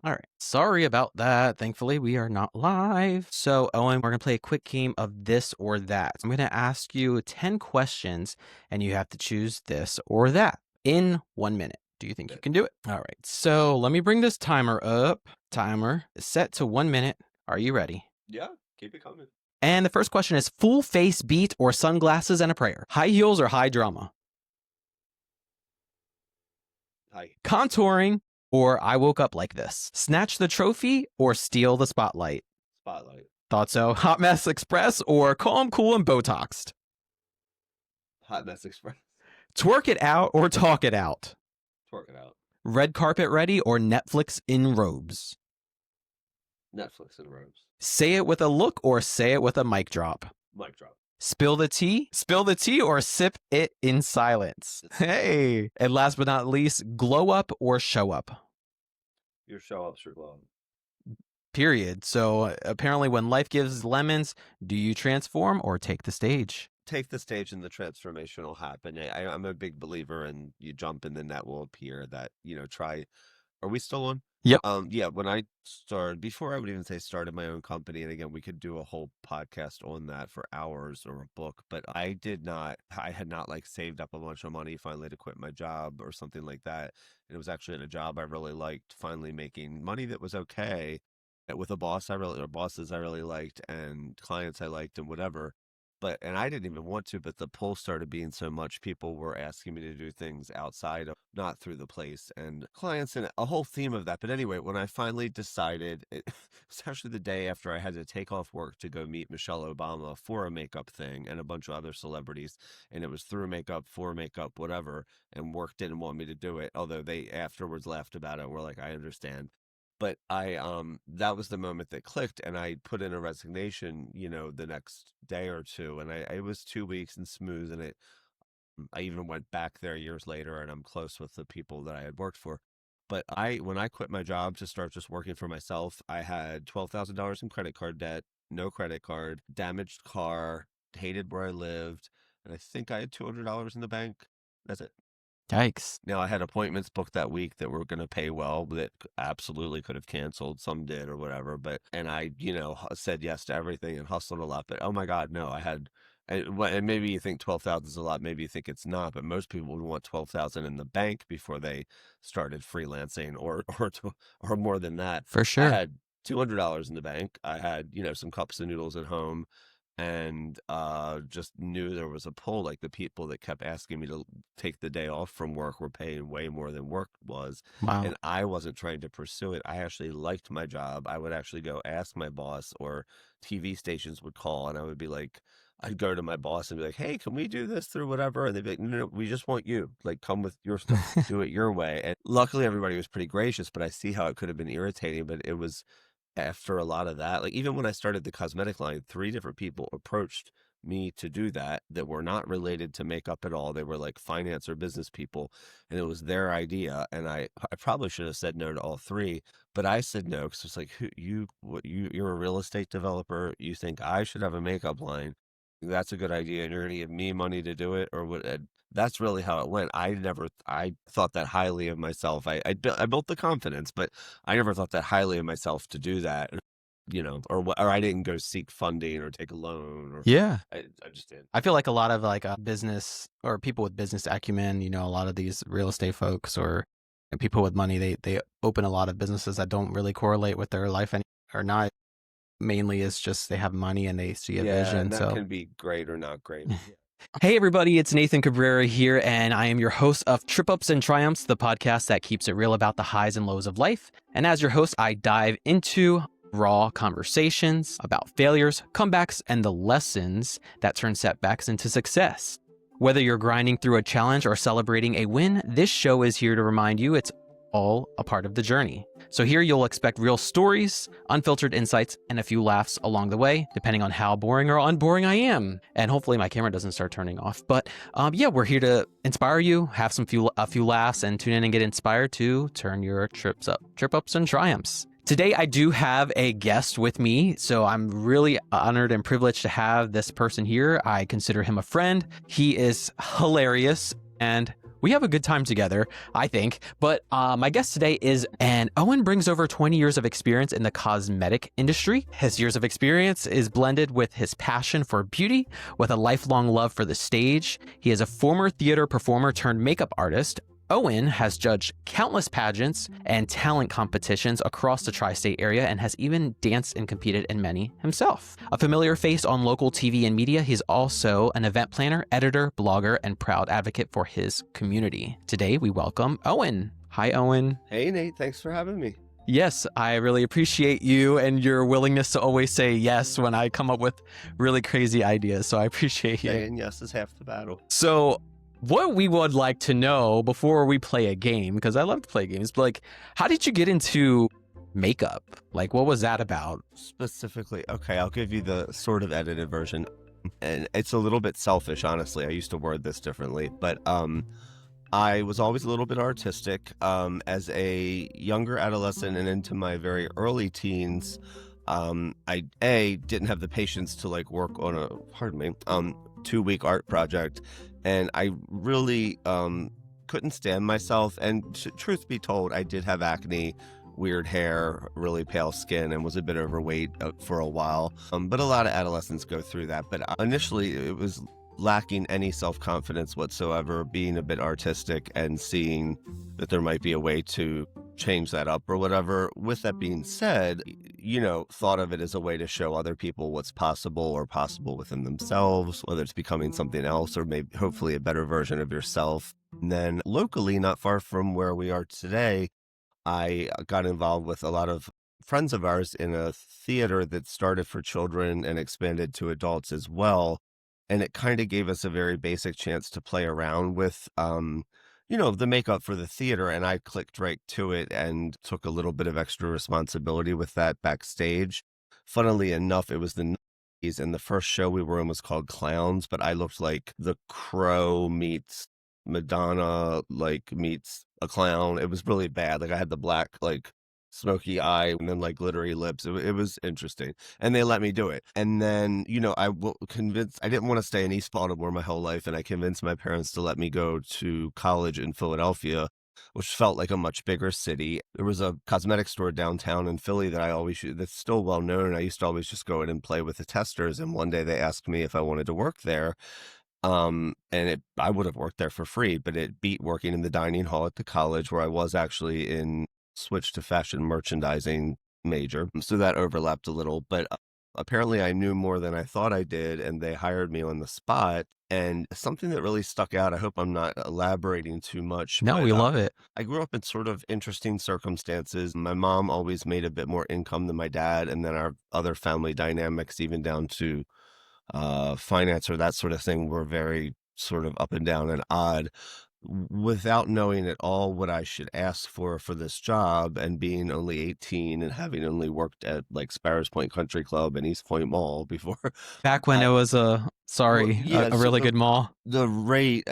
All right. Sorry about that. Thankfully, we are not live. So, Owen, we're going to play a quick game of this or that. I'm going to ask you 10 questions, and you have to choose this or that in 1 minute. Do you think you can do it? All right. So, let me bring this timer up. Timer is set to 1 minute. Are you ready? Yeah, keep it coming. And the first question is full face beat or sunglasses and a prayer? High heels or high drama? Hi. Contouring or I woke up like this? Snatch the trophy or steal the spotlight? Spotlight. Thought so. Hot Mess Express or Calm, Cool, and Botoxed? Hot Mess Express. Twerk it out or talk it out? Twerk it out. Red carpet ready or Netflix in robes? Netflix and robes. Say it with a look or say it with a mic drop? Mic drop. Spill the tea? Spill the tea or sip it in silence? Hey. And last but not least, glow up or show up? Your show ups are glowing. Period. So apparently when life gives lemons, do you transform or take the stage? Take the stage and the transformation will happen. I'm a big believer in you jump and then that will appear that, try. Are we still on? Yep. Yeah, when I started, before I would even say started my own company, and again, we could do a whole podcast on that for hours or a book, but I had not like saved up a bunch of money finally to quit my job or something like that. And it was actually in a job I really liked, finally making money that was okay with a boss or bosses I really liked and clients I liked and whatever. And I didn't even want to, but the pull started being so much. People were asking me to do things outside of, not through the place, and clients, and a whole theme of that. But anyway, when I finally decided, it was actually the day after I had to take off work to go meet Michelle Obama for a makeup thing and a bunch of other celebrities. And it was through makeup, for makeup, whatever. And work didn't want me to do it, although they afterwards laughed about it. We're like, I understand. But that was the moment that clicked, and I put in a resignation, the next day or two, and it was 2 weeks and smooth, and I even went back there years later, and I'm close with the people that I had worked for. But when I quit my job to start just working for myself, I had $12,000 in credit card debt, no credit card, damaged car, hated where I lived, and I think I had $200 in the bank. That's it. Yikes. Now, I had appointments booked that week that were going to pay well, that absolutely could have canceled. Some did or whatever. And I, said yes to everything and hustled a lot. But oh my God, no, and maybe you think 12,000 is a lot. Maybe you think it's not. But most people would want 12,000 in the bank before they started freelancing or more than that. For sure. I had $200 in the bank. I had, some cups of noodles at home. And just knew there was a pull. Like the people that kept asking me to take the day off from work were paying way more than work was. Wow. And I wasn't trying to pursue it. I actually liked my job. I would actually go ask my boss, or TV stations would call, and I would be like, I'd go to my boss and be like, hey, can we do this through whatever? And they'd be like, no, we just want you. Like, come with your stuff, do it your way. And luckily everybody was pretty gracious, but I see how it could have been irritating. But it was, after a lot of that, like even when I started the cosmetic line, 3 different people approached me to do that were not related to makeup at all. They were like finance or business people, and it was their idea. And I probably should have said no to all 3, but I said no because it's like, you're a real estate developer. You think I should have a makeup line? That's a good idea, and you're going to give me money to do it, or what? That's really how it went. I thought that highly of myself. I built the confidence, but I never thought that highly of myself to do that, or I didn't go seek funding or take a loan. Or yeah. I just did. I feel like a lot of like business or people with business acumen, a lot of these real estate folks or people with money, they open a lot of businesses that don't really correlate with their life or not. Mainly it's just they have money and they see a vision. And that can be great or not great. Hey everybody, it's Nathan Cabrera here, and I am your host of Trip Ups and Triumphs, the podcast that keeps it real about the highs and lows of life. And as your host, I dive into raw conversations about failures, comebacks, and the lessons that turn setbacks into success. Whether you're grinding through a challenge or celebrating a win, this show is here to remind you it's all a part of the journey. So here you'll expect real stories, unfiltered insights, and a few laughs along the way, depending on how boring or unboring I am. And hopefully my camera doesn't start turning off. But we're here to inspire you, have a few laughs, and tune in and get inspired to turn your trip ups and triumphs. Today, I do have a guest with me, so I'm really honored and privileged to have this person here. I consider him a friend. He is hilarious and we have a good time together, I think. But my guest today is, and Owen brings over 20 years of experience in the cosmetic industry. His years of experience is blended with his passion for beauty, with a lifelong love for the stage. He is a former theater performer turned makeup artist. Owen has judged countless pageants and talent competitions across the tri-state area and has even danced and competed in many himself. A familiar face on local TV and media, he's also an event planner, editor, blogger, and proud advocate for his community. Today, we welcome Owen. Hi, Owen. Hey, Nate. Thanks for having me. Yes, I really appreciate you and your willingness to always say yes when I come up with really crazy ideas. So I appreciate you. Saying yes is half the battle. So what we would like to know before we play a game, because I love to play games, but like, how did you get into makeup? Like, what was that about? Specifically, okay, I'll give you the sort of edited version. And it's a little bit selfish, honestly. I used to word this differently, but I was always a little bit artistic. As a younger adolescent and into my very early teens, I didn't have the patience to like work on a 2-week art project, and I really couldn't stand myself. And truth be told, I did have acne, weird hair, really pale skin, and was a bit overweight for a while. But a lot of adolescents go through that. But initially, it was lacking any self-confidence whatsoever, being a bit artistic and seeing that there might be a way to change that up or whatever. With that being said, thought of it as a way to show other people what's possible or possible within themselves, whether it's becoming something else or maybe hopefully a better version of yourself. And then locally, not far from where we are today, I got involved with a lot of friends of ours in a theater that started for children and expanded to adults as well. And it kind of gave us a very basic chance to play around with, the makeup for the theater. And I clicked right to it and took a little bit of extra responsibility with that backstage. Funnily enough, it was the 90s, and the first show we were in was called Clowns, but I looked like the Crow meets Madonna, like meets a clown. It was really bad. Like I had the black, like smoky eye and then like glittery lips. It was interesting, and they let me do it. And then I convinced, I didn't want to stay in East Baltimore my whole life, and I convinced my parents to let me go to college in Philadelphia, which felt like a much bigger city. There was a cosmetic store downtown in Philly that that's still well known, and I used to always just go in and play with the testers. And one day they asked me if I wanted to work there. I would have worked there for free, but it beat working in the dining hall at the college where I was actually switched to fashion merchandising major. So that overlapped a little, but apparently I knew more than I thought I did, and they hired me on the spot. And something that really stuck out, I hope I'm not elaborating too much. No, we love it. I grew up in sort of interesting circumstances. My mom always made a bit more income than my dad, and then our other family dynamics, even down to finance or that sort of thing, were very sort of up and down and odd. Without knowing at all what I should ask for this job, and being only 18 and having only worked at like Sparrows Point Country Club and East Point Mall before. Back when it was a really good mall. The rate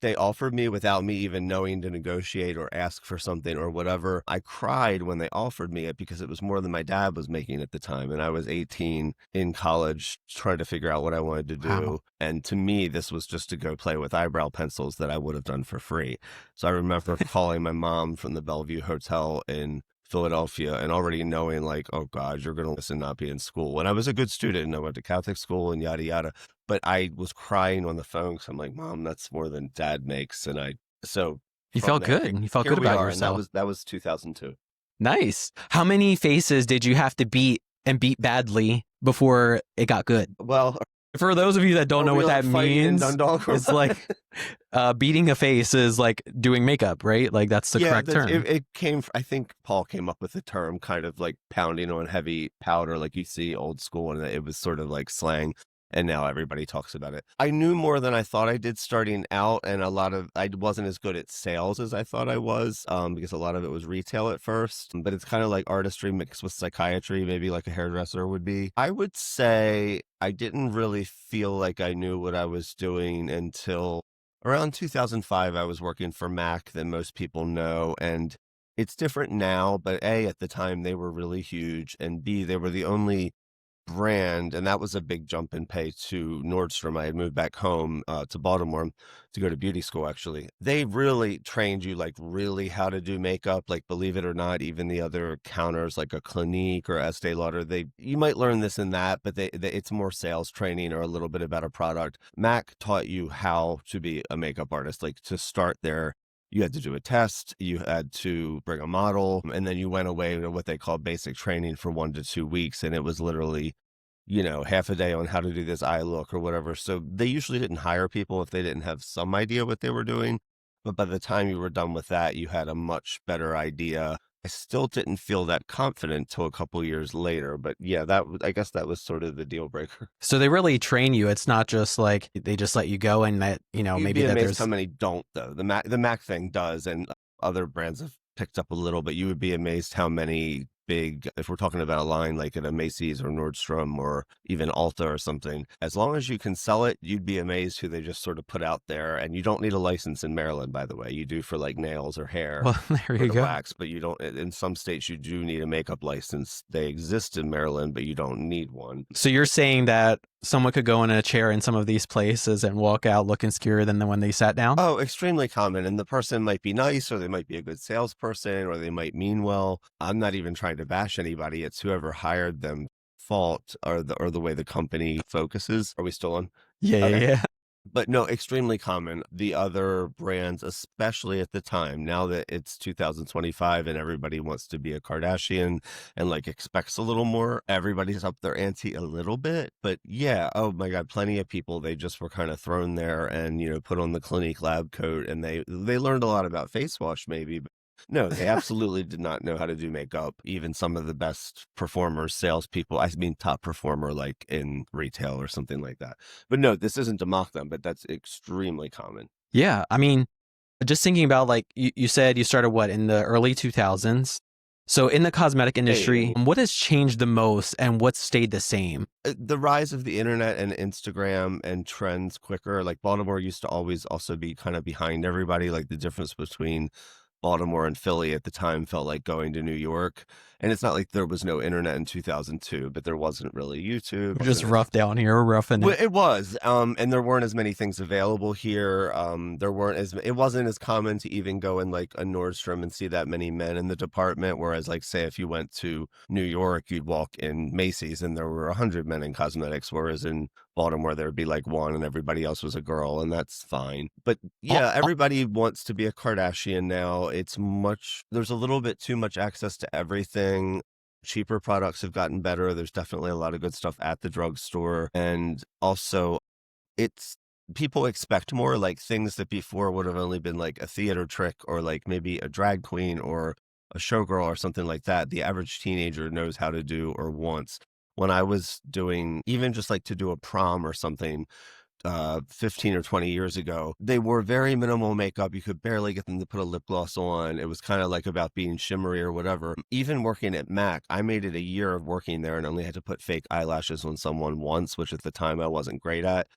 they offered me without me even knowing to negotiate or ask for something or whatever. I cried when they offered me it because it was more than my dad was making at the time. And I was 18 in college trying to figure out what I wanted to do. Wow. And to me, this was just to go play with eyebrow pencils that I would have done for free. So I remember calling my mom from the Bellevue Hotel in Philadelphia and already knowing like, oh God, you're going to listen, not be in school. And I was a good student and I went to Catholic school and yada, yada. But I was crying on the phone because I'm like, Mom, that's more than Dad makes. And you felt good. You felt good about yourself. That was 2002. Nice. How many faces did you have to beat badly before it got good? Well, for those of you that don't know what that means, it's like beating a face is like doing makeup, right? Like that's the correct term. It came, I think Paul came up with the term kind of like pounding on heavy powder, like you see old school, and it was sort of like slang. And now everybody talks about it. I knew more than I thought I did starting out, and I wasn't as good at sales as I thought I was, because a lot of it was retail at first. But it's kind of like artistry mixed with psychiatry, maybe like a hairdresser would be. I would say I didn't really feel like I knew what I was doing until around 2005. I was working for Mac, that most people know, and it's different now, but A, at the time they were really huge, and B, they were the only brand, and that was a big jump in pay to Nordstrom. I had moved back home to Baltimore to go to beauty school, actually. They really trained you like really how to do makeup, like believe it or not, even the other counters like a Clinique or Estee Lauder, you might learn this and that, but it's more sales training or a little bit about a product. Mac taught you how to be a makeup artist, like to start there. You had to do a test, you had to bring a model, and then you went away to what they call basic training for 1 to 2 weeks. And it was literally, half a day on how to do this eye look or whatever. So they usually didn't hire people if they didn't have some idea what they were doing. But by the time you were done with that, you had a much better idea. I still didn't feel that confident till a couple years later, but yeah, I guess that was sort of the deal breaker. So they really train you. It's not just like they just let you go and that, You'd maybe be that amazed there's how many don't though. The Mac thing does, and other brands have picked up a little, but you would be amazed how many big, if we're talking about a line like at a Macy's or Nordstrom or even Ulta or something, as long as you can sell it, you'd be amazed who they just sort of put out there. And you don't need a license in Maryland, by the way. You do for like nails or hair. well, there Or you to go. wax, but you don't. In some states, you do need a makeup license. They exist in Maryland, but you don't need one. So you're saying that someone could go in a chair in some of these places and walk out looking scarier than the when they sat down? Oh, extremely common. And the person might be nice, or they might be a good salesperson, or they might mean well. I'm not even trying to bash anybody. It's whoever hired them fault or the way the company focuses. Are we still on? Yeah, Okay. yeah. But no, extremely common. The other brands, especially at the time, now that it's 2025 and everybody wants to be a Kardashian and like expects a little more, everybody's up their ante a little bit. But yeah, oh my God, plenty of people, they just were kind of thrown there and, put on the Clinique lab coat, and they learned a lot about face wash maybe. But no, they absolutely did not know how to do makeup. Even some of the best performers, salespeople, I mean, top performer, like in retail or something like that. But no, this isn't to mock them, but that's extremely common. Yeah. I mean, just thinking about like you said you started what in the early 2000s. So in the cosmetic industry, what has changed the most and what stayed the same? The rise of the internet and Instagram and trends quicker. Like Baltimore used to always also be kind of behind everybody. Like the difference between Baltimore and Philly at the time felt like going to New York. And it's not like there was no internet in 2002, but there wasn't really YouTube. We're just rough down here, roughing Well, it. it was, and there weren't as many things available here. It wasn't as common to even go in like a Nordstrom and see that many men in the department. Whereas, like, say, if you went to New York, you'd walk in Macy's and there were 100 men in cosmetics. Whereas in Baltimore, there would be like one and everybody else was a girl, and that's fine. But yeah, everybody wants to be a Kardashian now. There's a little bit too much access to everything. Cheaper products have gotten better. There's definitely a lot of good stuff at the drugstore. And also, people expect more, like things that before would have only been like a theater trick or like maybe a drag queen or a showgirl or something like that. The average teenager knows how to do or wants. When I was doing even just like to do a prom or something, 15 or 20 years ago, they wore very minimal makeup. You could barely get them to put a lip gloss on. It was kind of like about being shimmery or whatever. Even working at Mac, I made it a year of working there and only had to put fake eyelashes on someone once, which at the time I wasn't great at.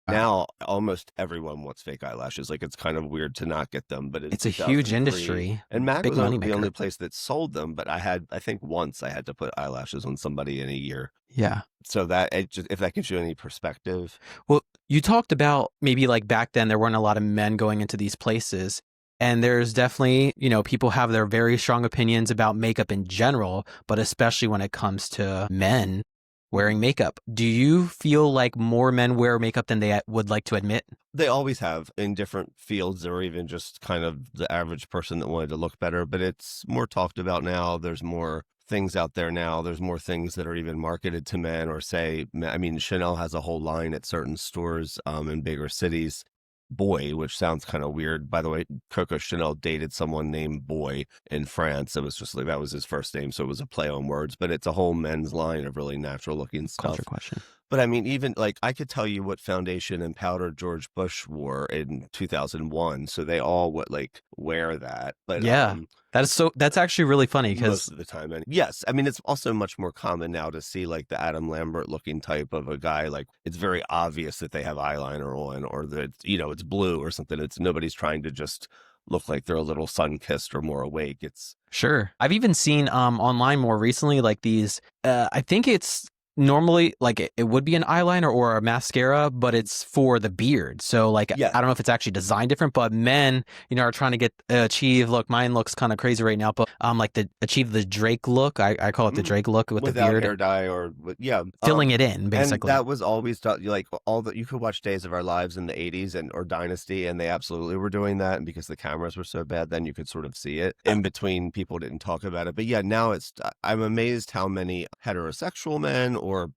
Now, almost everyone wants fake eyelashes. Like, it's kind of weird to not get them, but It's a huge industry. And Mac Big was money the maker. only place that sold them, but I think once I had to put eyelashes on somebody in a year. Yeah. So if that gives you any perspective. Well, you talked about maybe like back then there weren't a lot of men going into these places. And there's definitely, people have their very strong opinions about makeup in general, but especially when it comes to men wearing makeup. Do you feel like more men wear makeup than they would like to admit? They always have in different fields, or even just kind of the average person that wanted to look better, but it's more talked about now. There's more things out there now. There's more things that are even marketed to men, or Chanel has a whole line at certain stores in bigger cities. Boy, which sounds kind of weird. By the way, Coco Chanel dated someone named Boy in France. It was just like that was his first name, so it was a play on words. But it's a whole men's line of really natural looking stuff. Culture question. But I mean, even like I could tell you what foundation and powder George Bush wore in 2001. So they all wear that. But yeah, that's actually really funny because most of the time, and yes, I mean, it's also much more common now to see like the Adam Lambert looking type of a guy. Like it's very obvious that they have eyeliner on, or that it's blue or something. Nobody's trying to just look like they're a little sun-kissed or more awake. It's sure. I've even seen online more recently like these. I think it's normally like it would be an eyeliner or a mascara, but it's for the beard. So like Yeah. I don't know if it's actually designed different, but men, are trying to get achieve. Look, mine looks kind of crazy right now, but like the achieve the Drake look. I call it the Drake look with the Without beard, hair dye or filling it in and basically. that was always done. Like all that you could watch Days of Our Lives in the '80s or Dynasty, and they absolutely were doing that. And because the cameras were so bad, then you could sort of see it in between. People didn't talk about it, but yeah, now I'm amazed how many heterosexual men or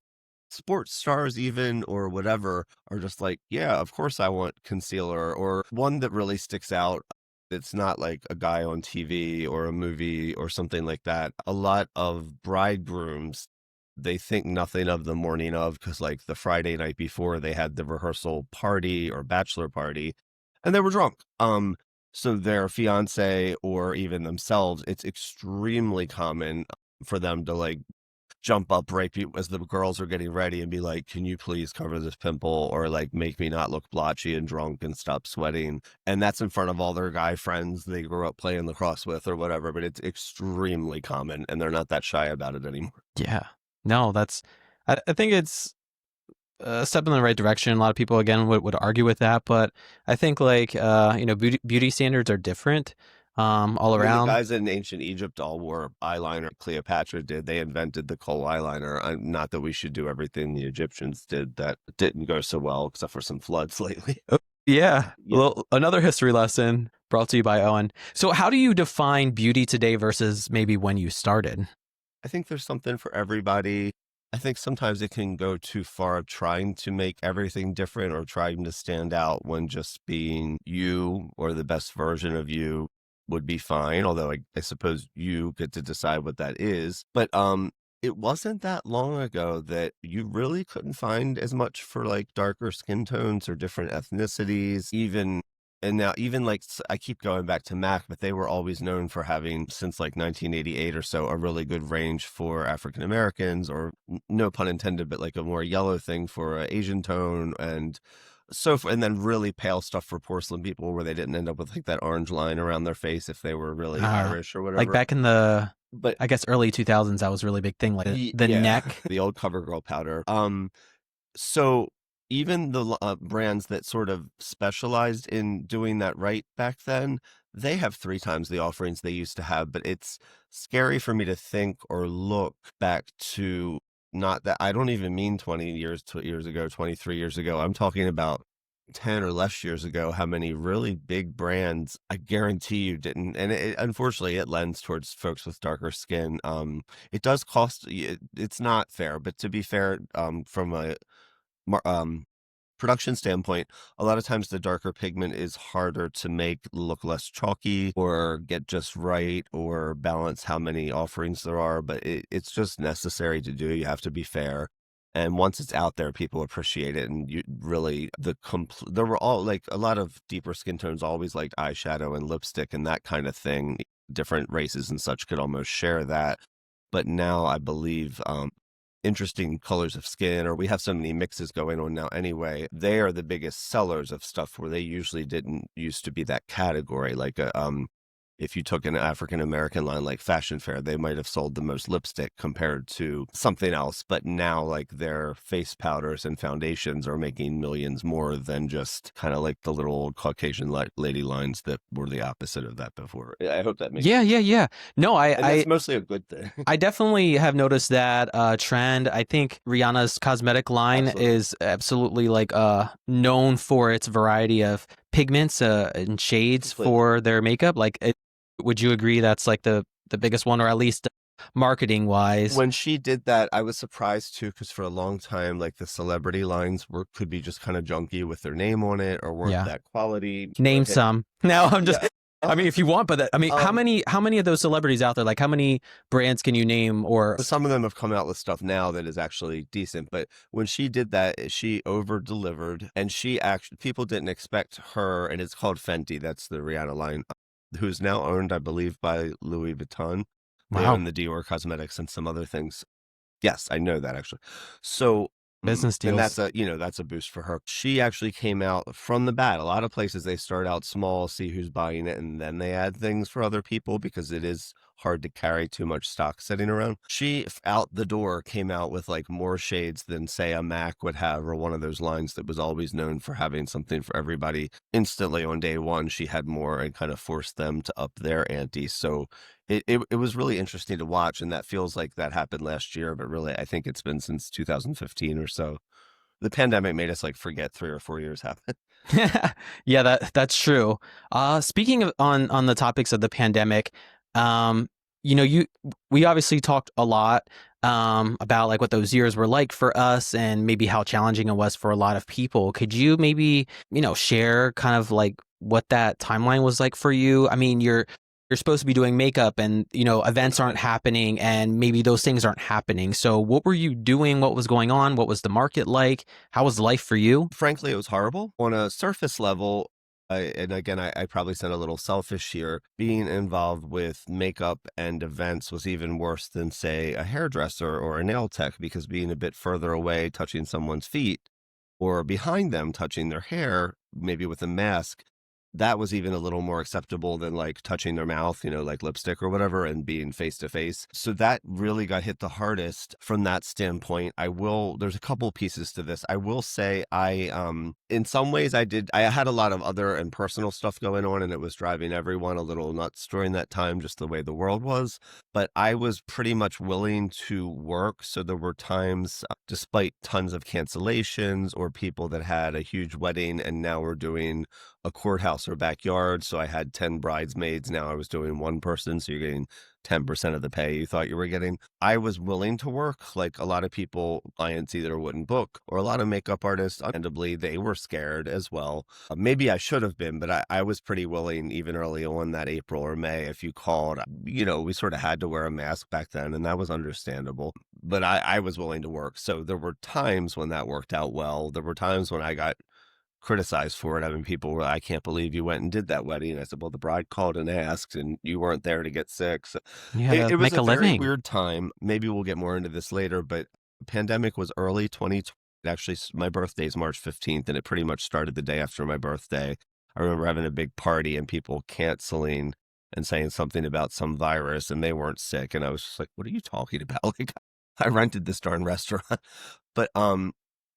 sports stars even or whatever are just like, yeah, of course I want concealer. Or one that really sticks out, it's not like a guy on TV or a movie or something like that. A lot of bridegrooms, they think nothing of the morning of, because like the Friday night before they had the rehearsal party or bachelor party and they were drunk. So their fiance or even themselves, it's extremely common for them to like jump up right as the girls are getting ready and be like, can you please cover this pimple, or like make me not look blotchy and drunk and stop sweating. And that's in front of all their guy friends they grew up playing lacrosse with or whatever, but it's extremely common and they're not that shy about it anymore. Yeah. No, I think it's a step in the right direction. A lot of people, again, would argue with that, but I think like, beauty standards are different all around. The guys in ancient Egypt all wore eyeliner. Cleopatra did. They invented the kohl eyeliner. Not that we should do everything the Egyptians did. That didn't go so well, except for some floods lately. Yeah. Well, another history lesson brought to you by Owen. So how do you define beauty today versus maybe when you started? I think there's something for everybody. I think sometimes it can go too far of trying to make everything different or trying to stand out when just being you or the best version of you would be fine. Although I suppose you get to decide what that is. But it wasn't that long ago that you really couldn't find as much for like darker skin tones or different ethnicities, even. And now even like I keep going back to MAC, but they were always known for having, since like 1988 or so, a really good range for African Americans, or no pun intended, but like a more yellow thing for an Asian tone, and and then really pale stuff for porcelain people, where they didn't end up with like that orange line around their face if they were really Irish or whatever. Like back in the, but I guess early 2000s, that was a really big thing, like the neck, the old CoverGirl powder. So even the brands that sort of specialized in doing that right back then, they have 3 times the offerings they used to have. But it's scary for me to think or look back to, not that I don't even mean 20 years ago, 23 years ago. I'm talking about 10 or less years ago, how many really big brands, I guarantee you didn't. And unfortunately, it lends towards folks with darker skin. It does cost, it's not fair, but to be fair, from a production standpoint, a lot of times the darker pigment is harder to make look less chalky or get just right or balance how many offerings there are, but it's just necessary to do. You have to be fair. And once it's out there, people appreciate it. And you really, there were all like a lot of deeper skin tones always liked eyeshadow and lipstick and that kind of thing. Different races and such could almost share that. But now I believe interesting colors of skin, or we have so many mixes going on now anyway, they are the biggest sellers of stuff where they usually didn't used to be that category. Like if you took an African American line like Fashion Fair, they might have sold the most lipstick compared to something else. But now like their face powders and foundations are making millions more than just kind of like the little old Caucasian lady lines that were the opposite of that before. I hope that makes sense. Yeah. No, it's mostly a good thing. I definitely have noticed that trend. I think Rihanna's cosmetic line is absolutely like known for its variety of pigments and shades for their makeup. Like, would you agree that's like the biggest one, or at least marketing wise? When she did that, I was surprised too, because for a long time, like the celebrity lines could be just kind of junky with their name on it, or weren't that quality. Name some. Now I'm just. I mean, if you want, but I mean, how many of those celebrities out there? Like, how many brands can you name? Or some of them have come out with stuff now that is actually decent. But when she did that, she over delivered, and people didn't expect her. And it's called Fenty. That's the Rihanna line, who's now owned, I believe, by Louis Vuitton. They own the Dior Cosmetics and some other things. Yes, I know that actually. So. Business deals. And that's a boost for her. She actually came out from the bat. A lot of places they start out small, see who's buying it, and then they add things for other people, because it is hard to carry too much stock sitting around. She out the door came out with like more shades than say a Mac would have, or one of those lines that was always known for having something for everybody. Instantly on day one, she had more and kind of forced them to up their ante. So it was really interesting to watch. And that feels like that happened last year, but really I think it's been since 2015 or so. The pandemic made us like forget 3 or 4 years happened. Yeah, that's true. Speaking of on the topics of the pandemic, um, we obviously talked a lot about like what those years were like for us and maybe how challenging it was for a lot of people. Could you maybe, share kind of like what that timeline was like for you? I mean, you're supposed to be doing makeup and, events aren't happening and maybe those things aren't happening. So what were you doing? What was going on? What was the market like? How was life for you? Frankly, it was horrible. On a surface level, and again, I probably sound a little selfish here, being involved with makeup and events was even worse than, say, a hairdresser or a nail tech, because being a bit further away, touching someone's feet, or behind them, touching their hair, maybe with a mask, that was even a little more acceptable than like touching their mouth, like lipstick or whatever, and being face to face. So that really got hit the hardest from that standpoint. There's a couple pieces to this. I will say in some ways I had a lot of other and personal stuff going on, and it was driving everyone a little nuts during that time, just the way the world was. But I was pretty much willing to work. So there were times, despite tons of cancellations or people that had a huge wedding and now we're doing a courthouse or backyard. So I had 10 bridesmaids. Now I was doing one person. So you're getting 10% of the pay you thought you were getting. I was willing to work. Like a lot of people, clients either wouldn't book, or a lot of makeup artists, understandably, they were scared as well. Maybe I should have been, but I was pretty willing even early on that April or May. If you called, we sort of had to wear a mask back then, and that was understandable. But I was willing to work. So there were times when that worked out well. There were times when I got criticized for it. I mean, people were, I can't believe you went and did that wedding. I said, well, the bride called and asked, and you weren't there to get sick. So Yeah, to it was make a a very living. weird time. Maybe we'll get more into this later, but pandemic was early 2020. Actually, my birthday is March 15th, and it pretty much started the day after my birthday. I remember having a big party and people canceling and saying something about some virus, and they weren't sick. And I was just like, what are you talking about? Like, I rented this darn restaurant. But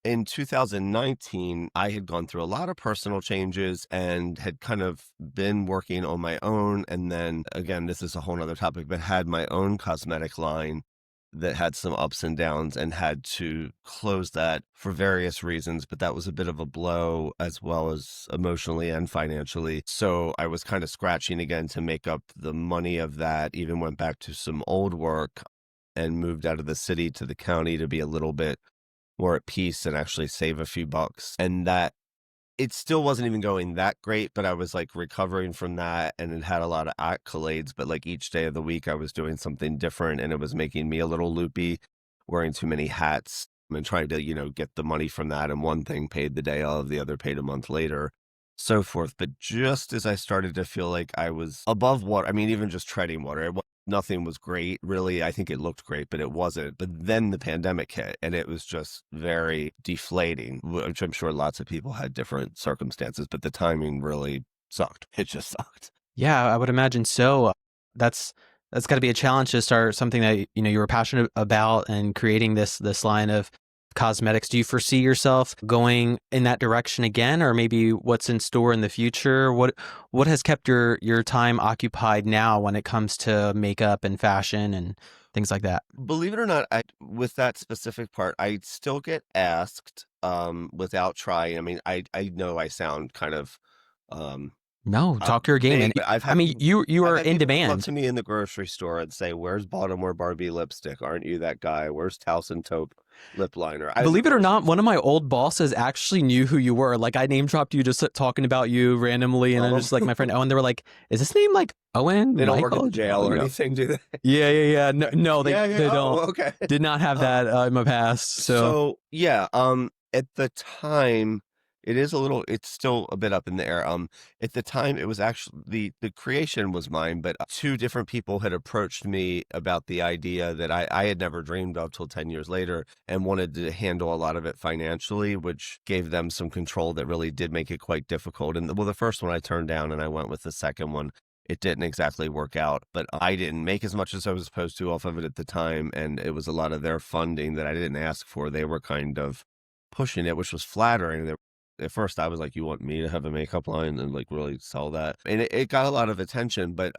in 2019, I had gone through a lot of personal changes and had kind of been working on my own. And then again, this is a whole nother topic, but had my own cosmetic line that had some ups and downs, and had to close that for various reasons. But that was a bit of a blow, as well as emotionally and financially. So I was kind of scratching again to make up the money of that, even went back to some old work and moved out of the city to the county to be a little bit more at peace and actually save a few bucks. And that it still wasn't even going that great, but I was like recovering from that, and it had a lot of accolades. But like each day of the week, I was doing something different, and it was making me a little loopy, wearing too many hats and trying to, get the money from that. And one thing paid the day of, the other paid a month later, so forth. But just as I started to feel like I was above water, I mean, even just treading water, nothing was great, really. I think it looked great, but it wasn't. But then the pandemic hit, and it was just very deflating, which I'm sure lots of people had different circumstances, but the timing really sucked. It just sucked. Yeah, I would imagine so. That's that's got to be a challenge to start something that you were passionate about and creating this line of cosmetics. Do you foresee yourself going in that direction again, or maybe what's in store in the future? What has kept your time occupied now when it comes to makeup and fashion and things like that? Believe it or not, with that specific part, I still get asked without trying. I mean, I know I sound kind of um, No, talk your game. vague, And but I mean, you I've are had in people come up demand. to me in the grocery store and say, "Where's Baltimore Barbie lipstick? Aren't you that guy? Where's Towson Taupe lip liner?" I in the Believe it or grocery not, one store. of my old bosses actually knew who you were. Like I name dropped you just talking about you randomly, and I'm just like my friend Owen. They were like, "Is this name like Owen They don't work at the Michael?" jail or anything, do they? Yeah, yeah, yeah. No, no, they Yeah, they yeah. don't. Oh, okay. Did not have Um, that in my past. So So yeah, at the time, it's still a bit up in the air. At the time, it was actually the creation was mine, but two different people had approached me about the idea that I had never dreamed of till 10 years later, and wanted to handle a lot of it financially, which gave them some control that really did make it quite difficult. And well, the first one I turned down, and I went with the second one. it didn't exactly work out, but I didn't make as much as I was supposed to off of it at the time. And it was a lot of their funding that I didn't ask for. They were kind of pushing it, which was flattering. At first I was like, you want me to have a makeup line and like really sell that? And it got a lot of attention, but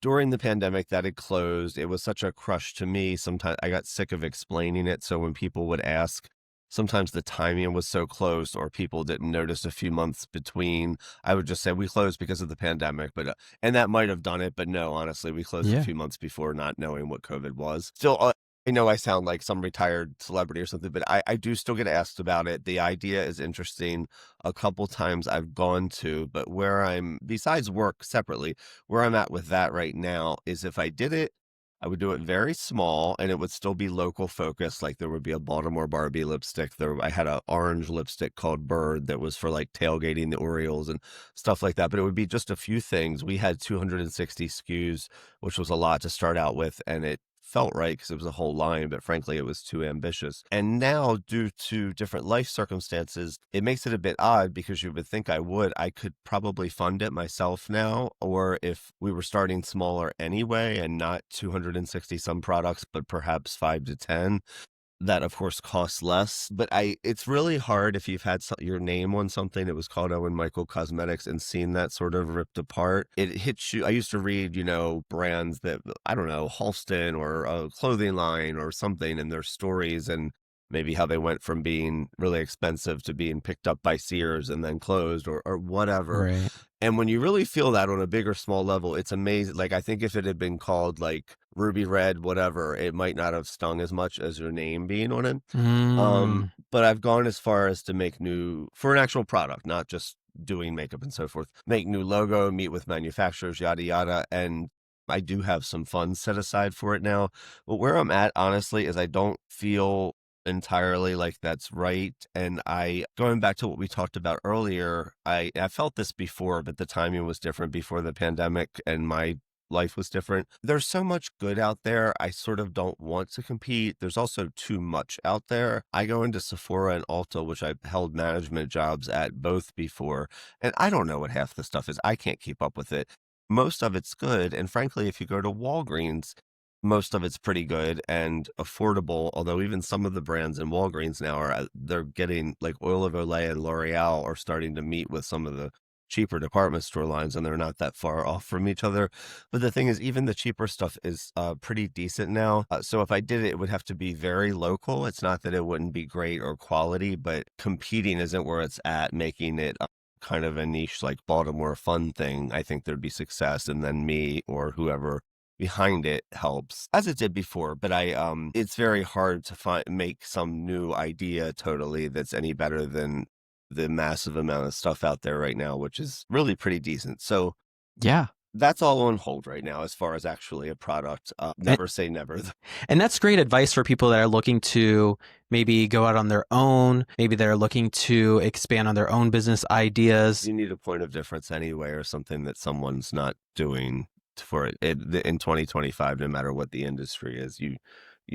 during the pandemic that had closed, it was such a crush to me. Sometimes I got sick of explaining it. So when people would ask, sometimes the timing was so close or people didn't notice a few months between, I would just say we closed because of the pandemic, but and that might have done it, but no, honestly, we closed a Yeah. few months before, not knowing what COVID was. Still, I know I sound like some retired celebrity or something, but I do still get asked about it. The idea is interesting. A couple times I've gone to, but where I'm, besides work separately, where I'm at with that right now is if I did it, I would do it very small and it would still be local focused. Like there would be a Baltimore Barbie lipstick. I had an orange lipstick called Bird that was for like tailgating the Orioles and stuff like that. But it would be just a few things. We had 260 SKUs, which was a lot to start out with. And it felt right because it was a whole line, but frankly, it was too ambitious. And now, due to different life circumstances, it makes it a bit odd because you would think I could probably fund it myself now, or if we were starting smaller anyway and not 260 some products, but perhaps 5 to 10, that of course costs less, but it's really hard if you've had your name on something. It was called Owen Michael Cosmetics and seen that sort of ripped apart. It hits you. I used to read, brands that, I don't know, Halston or a clothing line or something and their stories and maybe how they went from being really expensive to being picked up by Sears and then closed or whatever. Right. And when you really feel that on a big or small level, it's amazing. Like, I think if it had been called like Ruby Red, whatever, it might not have stung as much as your name being on it. Mm, But I've gone as far as to make for an actual product, not just doing makeup and so forth, make new logo, meet with manufacturers, yada, yada. And I do have some funds set aside for it now. But where I'm at, honestly, is I don't feel entirely like that's right. And going back to what we talked about earlier, I felt this before, but the timing was different before the pandemic and my life was different. There's so much good out there. I sort of don't want to compete. There's also too much out there. I go into Sephora and Ulta, which I've held management jobs at both before, and I don't know what half the stuff is. I can't keep up with it. Most of it's good. And frankly, if you go to Walgreens, most of it's pretty good and affordable, although even some of the brands in Walgreens now they're getting like Oil of Olay and L'Oreal are starting to meet with some of the cheaper department store lines and they're not that far off from each other. But the thing is, even the cheaper stuff is pretty decent now. So if I did it, it would have to be very local. It's not that it wouldn't be great or quality, but competing isn't where it's at, making it kind of a niche like Baltimore fun thing. I think there'd be success, and then me or whoever behind it helps as it did before. But it's very hard to make some new idea totally that's any better than the massive amount of stuff out there right now, which is really pretty decent. So yeah. that's all on hold right now as far as actually a product. Never say never. And that's great advice for people that are looking to maybe go out on their own. Maybe they're looking to expand on their own business ideas. You need a point of difference anyway, or something that someone's not doing for it in 2025, no matter what the industry is. You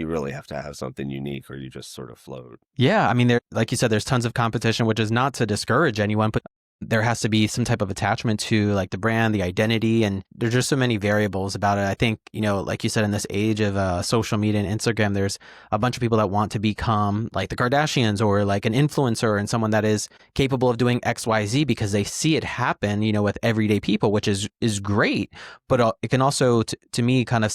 really have to have something unique or you just sort of float. Yeah. I mean, like you said, there's tons of competition, which is not to discourage anyone, but there has to be some type of attachment to like the brand, the identity, and there's just so many variables about it. I think, like you said, in this age of social media and Instagram, there's a bunch of people that want to become like the Kardashians or like an influencer and someone that is capable of doing X, Y, Z because they see it happen, with everyday people, which is great. But it can also, to me, kind of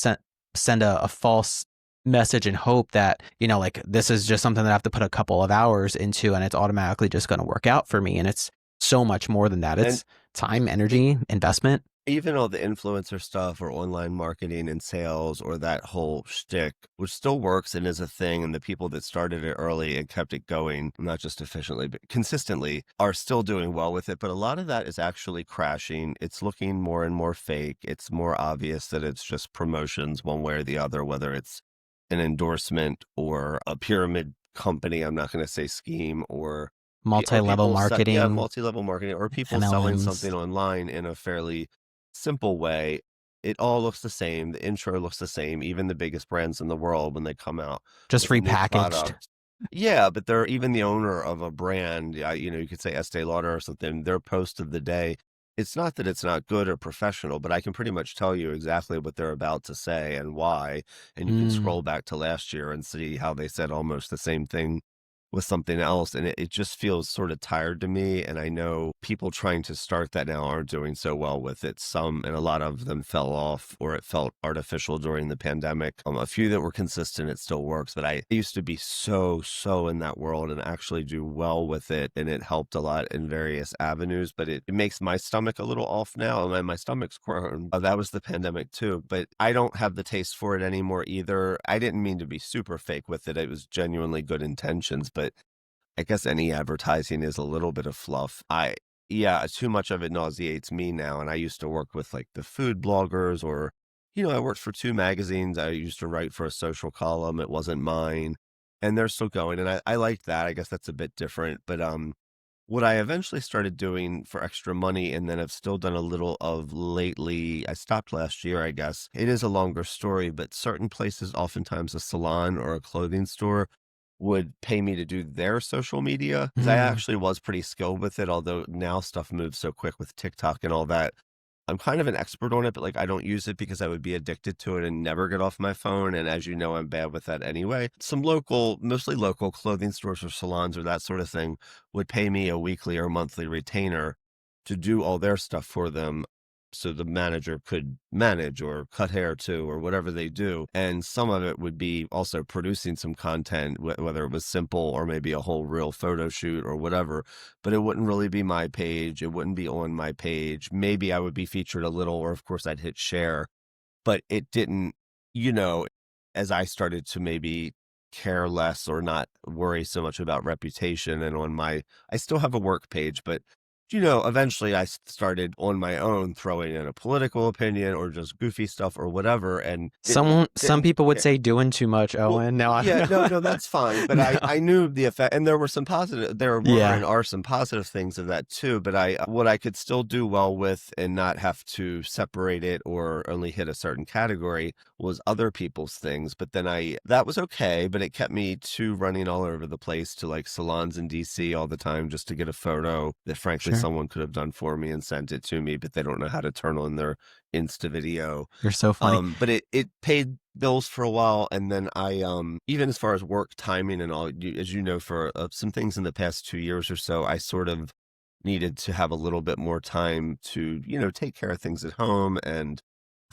send a false message and hope that, like this is just something that I have to put a couple of hours into and it's automatically just going to work out for me. And it's so much more than that. It's time, energy, investment. Even all the influencer stuff or online marketing and sales or that whole shtick, which still works and is a thing, and the people that started it early and kept it going, not just efficiently, but consistently, are still doing well with it. But a lot of that is actually crashing. It's looking more and more fake. It's more obvious that it's just promotions one way or the other, whether it's an endorsement or a pyramid company, I'm not going to say scheme, or multi-level marketing. Multi-level marketing, or people selling something online in a fairly simple way. It all looks the same. The intro looks the same. Even the biggest brands in the world, when they come out, just repackaged. Yeah, but they're even the owner of a brand. You could say Estee Lauder or something. Their post of the day it's not that it's not good or professional, but I can pretty much tell you exactly what they're about to say and why. And you can Mm. scroll back to last year and see how they said almost the same thing with something else. And it just feels sort of tired to me. And I know people trying to start that now aren't doing so well with it. Some, and a lot of them fell off or it felt artificial during the pandemic. A few that were consistent, it still works. But I used to be so in that world and actually do well with it. And it helped a lot in various avenues. But it makes my stomach a little off now. And my stomach's grown. That was the pandemic too. But I don't have the taste for it anymore either. I didn't mean to be super fake with it. It was genuinely good intentions. But I guess any advertising is a little bit of fluff. Yeah, too much of it nauseates me now. And I used to work with like the food bloggers or, I worked for 2 magazines. I used to write for a social column. It wasn't mine. And they're still going. And I liked that. I guess that's a bit different. But what I eventually started doing for extra money and then have still done a little of lately, I stopped last year, I guess. It is a longer story, but certain places, oftentimes a salon or a clothing store, would pay me to do their social media because I Mm. actually was pretty skilled with it. Although now stuff moves so quick with TikTok and all that. I'm kind of an expert on it, but like I don't use it because I would be addicted to it and never get off my phone. And as you know, I'm bad with that anyway. Some local, mostly local clothing stores or salons or that sort of thing would pay me a weekly or monthly retainer to do all their stuff for them. So the manager could manage or cut hair too, or whatever they do. And some of it would be also producing some content, whether it was simple or maybe a whole real photo shoot or whatever, but it wouldn't really be my page. It wouldn't be on my page. Maybe I would be featured a little, or of course I'd hit share, but it didn't, you know, as I started to maybe care less or not worry so much about reputation and I still have a work page, but eventually I started on my own throwing in a political opinion or just goofy stuff or whatever and Some didn't people would care. say doing too much, Well, Owen. No, I don't yeah, no, know. no, that's fine, but No. I knew the effect, and there were Yeah, and are some positive things of that too, but what I could still do well with and not have to separate it or only hit a certain category was other people's things, but then that was okay, but it kept me too running all over the place to like salons in DC all the time just to get a photo that frankly sure. someone could have done for me and sent it to me, but they don't know how to turn on their Insta video. You're so funny. But it paid bills for a while, and then even as far as work timing and all, as you know, for some things in the past 2 years or so, I sort of needed to have a little bit more time to, take care of things at home and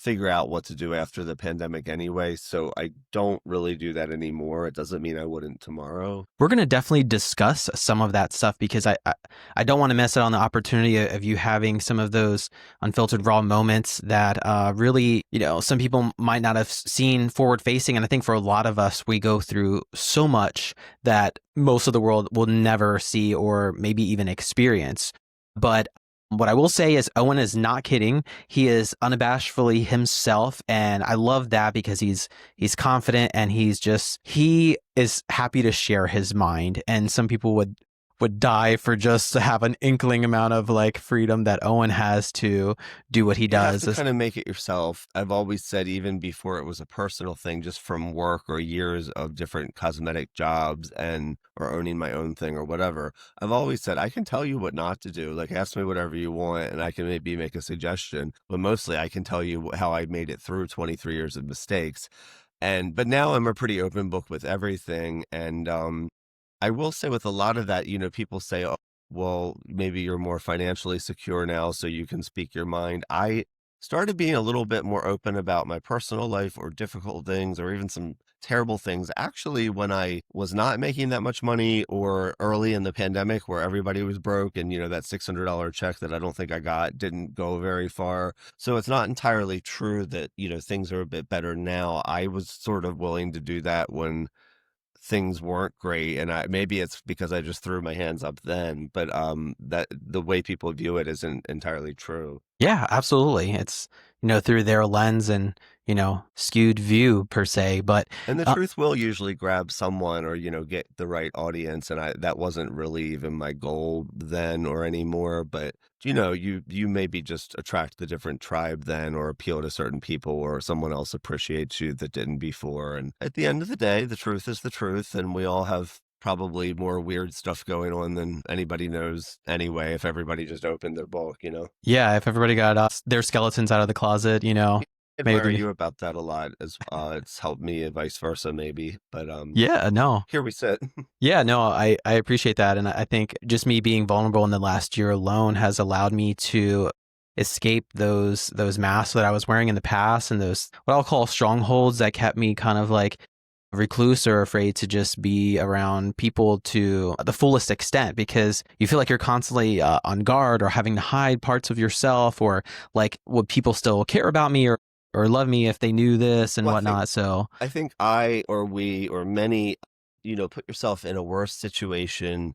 figure out what to do after the pandemic anyway. So I don't really do that anymore. It doesn't mean I wouldn't tomorrow. We're going to definitely discuss some of that stuff because I don't want to miss out on the opportunity of you having some of those unfiltered raw moments that really, some people might not have seen forward facing. And I think for a lot of us, we go through so much that most of the world will never see or maybe even experience. But what I will say is Owen is not kidding. He is unabashedly himself. And I love that because he's confident and he is happy to share his mind. And some people would die for just to have an inkling amount of like freedom that Owen has to do what he You have does. to kind of make it yourself. I've always said, even before it was a personal thing, just from work or years of different cosmetic jobs or owning my own thing or whatever, I've always said, I can tell you what not to do. Like, ask me whatever you want and I can maybe make a suggestion. But mostly I can tell you how I made it through 23 years of mistakes. But now I'm a pretty open book with everything. And I will say with a lot of that, people say, oh, well, maybe you're more financially secure now, so you can speak your mind. I started being a little bit more open about my personal life or difficult things or even some terrible things. Actually, when I was not making that much money or early in the pandemic where everybody was broke and, that $600 check that I don't think I got didn't go very far. So it's not entirely true that, things are a bit better now. I was sort of willing to do that when things weren't great, and maybe it's because I just threw my hands up then, but that the way people view it isn't entirely true. Yeah, absolutely. It's, through their lens and, skewed view per se. But And the uh, truth will usually grab someone or, get the right audience. And that wasn't really even my goal then or anymore. But, you maybe just attract the different tribe then or appeal to certain people or someone else appreciates you that didn't before. And at the end of the day, the truth is the truth. And we all have probably more weird stuff going on than anybody knows anyway, if everybody just opened their book, you know? Yeah, if everybody got their skeletons out of the closet, I admire maybe. you about that a lot as it's helped me and vice versa maybe. But Yeah, no. here we sit. Yeah, no, I appreciate that. And I think just me being vulnerable in the last year alone has allowed me to escape those masks that I was wearing in the past and those what I'll call strongholds that kept me kind of like recluse or afraid to just be around people to the fullest extent because you feel like you're constantly on guard or having to hide parts of yourself or like would people still care about me or love me if they knew this and Well, whatnot. So I think I or we or many, put yourself in a worse situation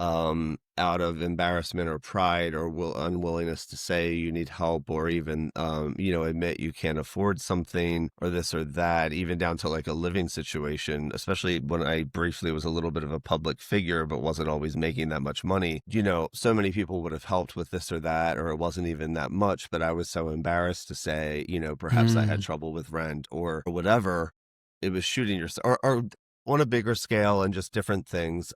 out of embarrassment or pride or unwillingness to say you need help or even, admit you can't afford something or this or that, even down to like a living situation, especially when I briefly was a little bit of a public figure, but wasn't always making that much money. So many people would have helped with this or that, or it wasn't even that much, but I was so embarrassed to say, perhaps I had mm, trouble with rent or whatever. It was shooting yourself or on a bigger scale and just different things.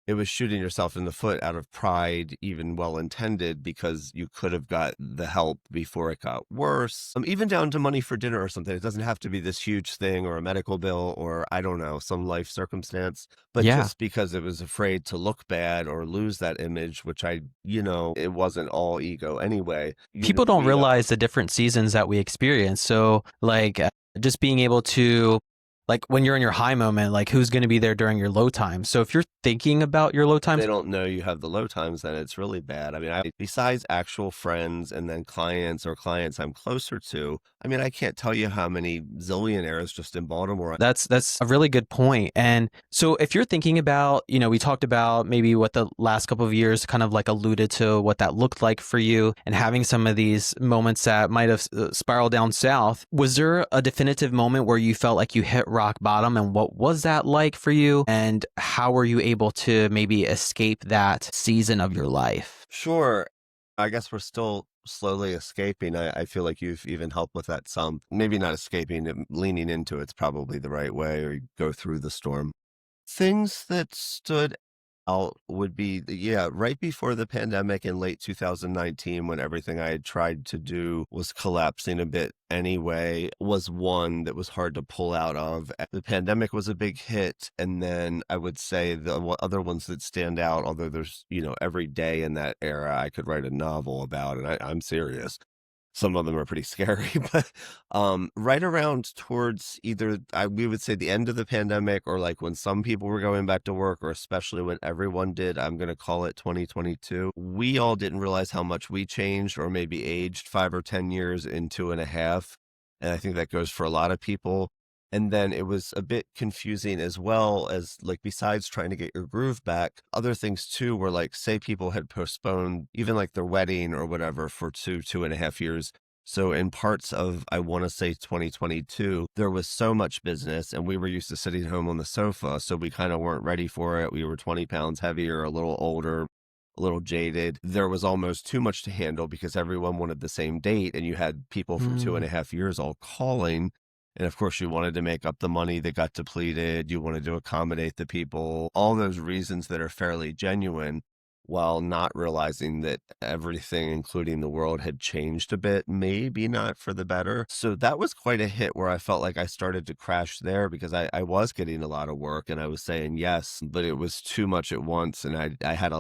It was shooting yourself in the foot out of pride, even well intended, because you could have got the help before it got worse. Even down to money for dinner or something. It doesn't have to be this huge thing or a medical bill or I don't know, some life circumstance, but yeah. just because it was afraid to look bad or lose that image, which it wasn't all ego anyway. People don't realize the different seasons that we experience. So, like, just being able to, like, when you're in your high moment, like, who's going to be there during your low time? So, if you're thinking about your low times, they don't know you have the low times, then it's really bad. I mean, besides actual friends and then clients or clients I'm closer to, I mean, I can't tell you how many zillionaires just in Baltimore. that's a really good point. And so, if you're thinking about, we talked about maybe what the last couple of years kind of like alluded to what that looked like for you and having some of these moments that might have spiraled down south. Was there a definitive moment where you felt like you hit rock bottom? And what was that like for you? And how were you able to maybe escape that season of your life? Sure. I guess we're still slowly escaping. I feel like you've even helped with that some. Maybe not escaping, leaning into it's probably the right way, or you go through the storm. Things that stood out would be, yeah, right before the pandemic in late 2019, when everything I had tried to do was collapsing a bit anyway, was one that was hard to pull out of. The pandemic was a big hit. And then I would say the other ones that stand out, although there's, every day in that era I could write a novel about, and I'm serious. Some of them are pretty scary, but right around towards either we would say the end of the pandemic or like when some people were going back to work or especially when everyone did, I'm going to call it 2022. We all didn't realize how much we changed or maybe aged 5 or 10 years in 2.5. And I think that goes for a lot of people. And then it was a bit confusing as well as like besides trying to get your groove back, other things too were like say people had postponed even like their wedding or whatever for 2.5 years. So in parts of I want to say 2022, there was so much business and we were used to sitting home on the sofa. So we kind of weren't ready for it. We were 20 pounds heavier, a little older, a little jaded. There was almost too much to handle because everyone wanted the same date and you had people from 2.5 years all calling. And of course, you wanted to make up the money that got depleted. You wanted to accommodate the people, all those reasons that are fairly genuine, while not realizing that everything, including the world, had changed a bit, maybe not for the better. So that was quite a hit where I felt like I started to crash there because I was getting a lot of work and I was saying yes, but it was too much at once. And I had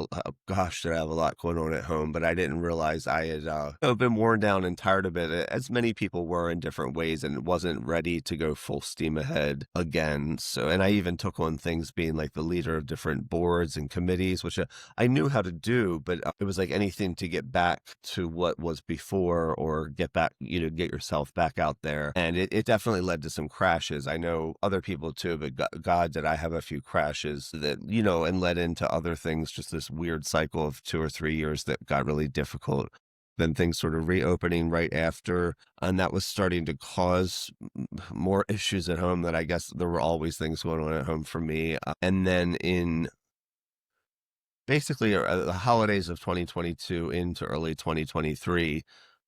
gosh, did I have a lot going on at home, but I didn't realize I had been worn down and tired of it, as many people were in different ways, and wasn't ready to go full steam ahead again. So, and I even took on things being like the leader of different boards and committees, which I knew how to do, but it was like anything to get back to what was before or get back, get yourself back out there. And it definitely led to some crashes. I know other people too, but God, did I have a few crashes that, and led into other things, just this weird cycle of 2 or 3 years that got really difficult. Then things sort of reopening right after, and that was starting to cause more issues at home that I guess there were always things going on at home for me. And then in basically the holidays of 2022 into early 2023,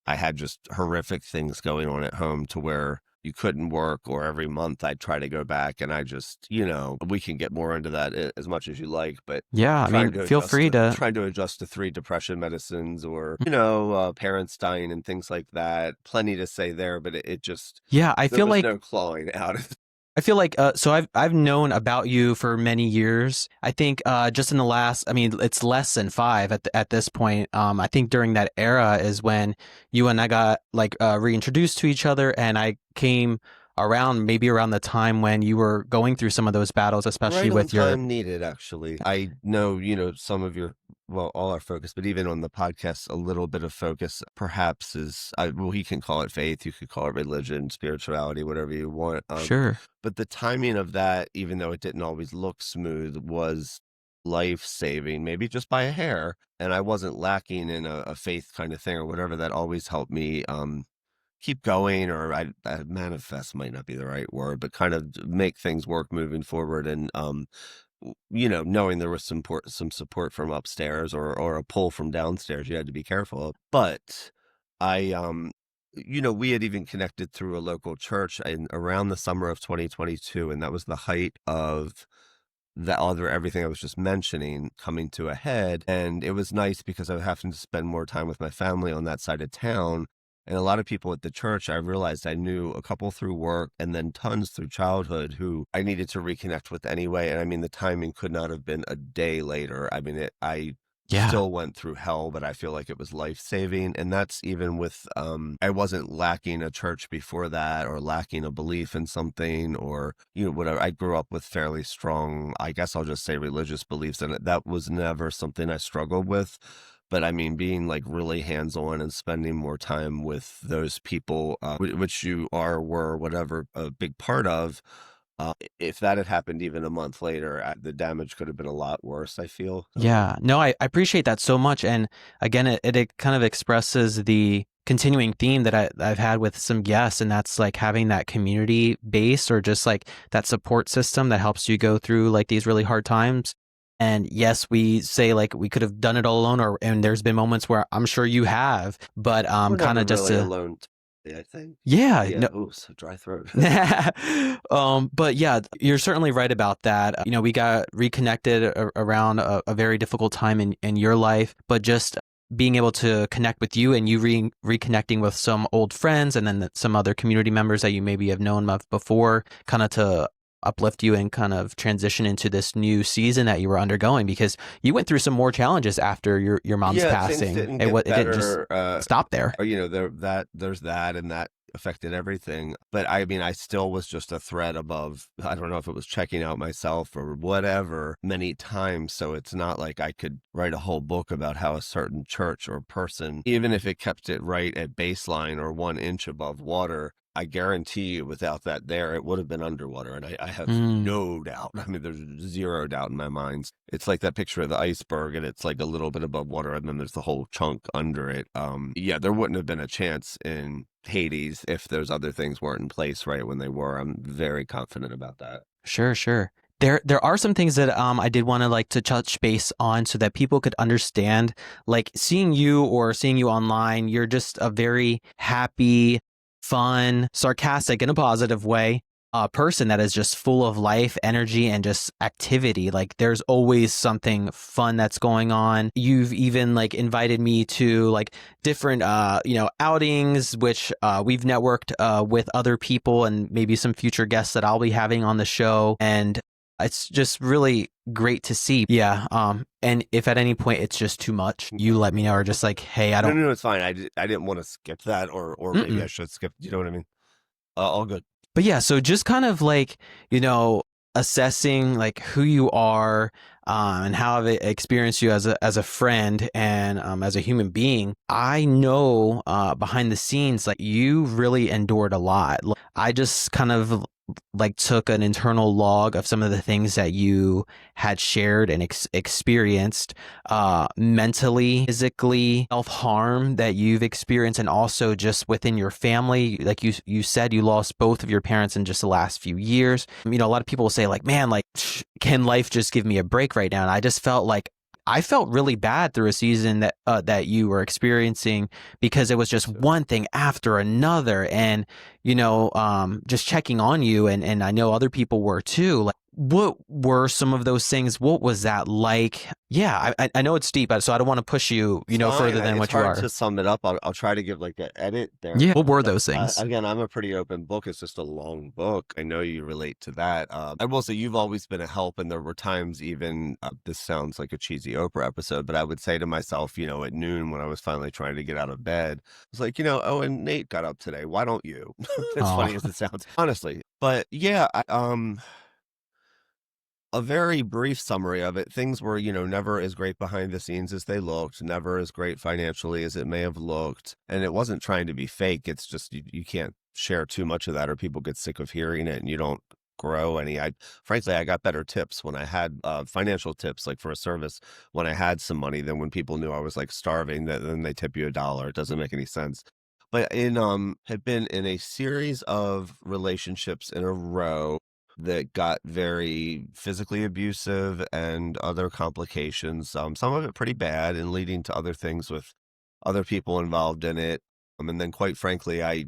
I had just horrific things going on at home to where you couldn't work, or every month I'd try to go back, and I just, we can get more into that as much as you like, but Yeah, I mean, feel free to. trying to adjust to 3 depression medicines, or, parents dying and things like that. Plenty to say there, but it just, Yeah, I there feel was like no clawing out. so I've known about you for many years. I think just in the last, I mean, it's less than 5 at this point. I think during that era is when you and I got like reintroduced to each other, and I came around maybe around the time when you were going through some of those battles, especially Right on with your. time needed, actually. I know, some of your, well, all our focus, but even on the podcast, a little bit of focus perhaps is, well, you can call it faith, you could call it religion, spirituality, whatever you want. Sure. But the timing of that, even though it didn't always look smooth, was life-saving, maybe just by a hair. And I wasn't lacking in a faith kind of thing or whatever. That always helped me keep going, or I manifest might not be the right word, but kind of make things work moving forward. And knowing there was some support from upstairs, or a pull from downstairs, you had to be careful of. But I we had even connected through a local church around the summer of 2022, and that was the height of everything I was just mentioning coming to a head. And it was nice because I was having to spend more time with my family on that side of town. And a lot of people at the church, I realized I knew a couple through work, and then tons through childhood, who I needed to reconnect with anyway. And I mean, the timing could not have been a day later. I mean, I Yeah. still went through hell, but I feel like it was life-saving. And that's even with, I wasn't lacking a church before that, or lacking a belief in something, or, whatever. I grew up with fairly strong, I guess I'll just say, religious beliefs, and that was never something I struggled with. But I mean, being like really hands-on and spending more time with those people, which you were, whatever, a big part of, if that had happened even a month later, the damage could have been a lot worse, I feel. Yeah, no, I appreciate that so much. And again, it kind of expresses the continuing theme that I've had with some guests, and that's like having that community base, or just like that support system that helps you go through like these really hard times. And yes, we say like we could have done it all alone, and there's been moments where I'm sure you have, but We're kind never of just really to. alone, I think. Yeah, Yeah. no, Oh, so dry throat. but yeah, you're certainly right about that. We got reconnected around a very difficult time in your life, but just being able to connect with you, and you reconnecting with some old friends, and then some other community members that you maybe have known of before, kind of to uplift you and kind of transition into this new season that you were undergoing, because you went through some more challenges after your mom's passing. Things didn't It get didn't just better. stop there. Or, there's that, and that affected everything. But I mean, I still was just a thread above. I don't know if it was checking out myself or whatever many times. So it's not like I could write a whole book about how a certain church or person, even if it kept it right at baseline or 1 inch above water, I guarantee you without that there, it would have been underwater. And I have no doubt. I mean, there's zero doubt in my mind. It's like that picture of the iceberg, and it's like a little bit above water, and then there's the whole chunk under it. Yeah, there wouldn't have been a chance in Hades if those other things weren't in place right when they were. I'm very confident about that. Sure. There are some things that I did want to like to touch base on, so that people could understand, like seeing you online, you're just a very happy, fun, sarcastic in a positive way, person that is just full of life, energy, and just activity. Like there's always something fun that's going on. You've even like invited me to like different outings, which we've networked with other people, and maybe some future guests that I'll be having on the show. And it's just really great to see. Yeah. And if at any point it's just too much, you let me know, or just like, hey, I don't. No, it's fine. I didn't want to skip that, or maybe I should skip. You know what I mean? All good. But yeah, so just kind of like, assessing like who you are, and how I've experienced you as a friend, and as a human being. I know behind the scenes, like you really endured a lot. I just kind of like took an internal log of some of the things that you had shared and experienced, mentally, physically, self-harm that you've experienced, and also just within your family. Like you said, you lost both of your parents in just the last few years. A lot of people will say like, man, like, can life just give me a break right now? And I just felt like I felt really bad through a season that you were experiencing, because it was just So, one thing after another, and just checking on you, and I know other people were too. Like, what were some of those things? What was that like? Yeah, I know it's deep, so I don't want to push you, it's fine. further than It's what you hard are. to sum it up. I'll try to give like an edit there. Yeah. What were But those things? again, I'm a pretty open book. It's just a long book. I know you relate to that. I will say you've always been a help, and there were times even this sounds like a cheesy Oprah episode, but I would say to myself, at noon when I was finally trying to get out of bed, I was like, oh, and Nate got up today. Why don't you? As Oh, funny as it sounds, honestly. But yeah, a very brief summary of it. Things were, never as great behind the scenes as they looked, never as great financially as it may have looked. And it wasn't trying to be fake. It's just you can't share too much of that or people get sick of hearing it and you don't grow any. Frankly, I got better tips when I had financial tips, like for a service, when I had some money than when people knew I was like starving, that then they tip you $1. It doesn't make any sense. But had been in a series of relationships in a row that got very physically abusive and other complications. Some of it pretty bad and leading to other things with other people involved in it. And then quite frankly, I,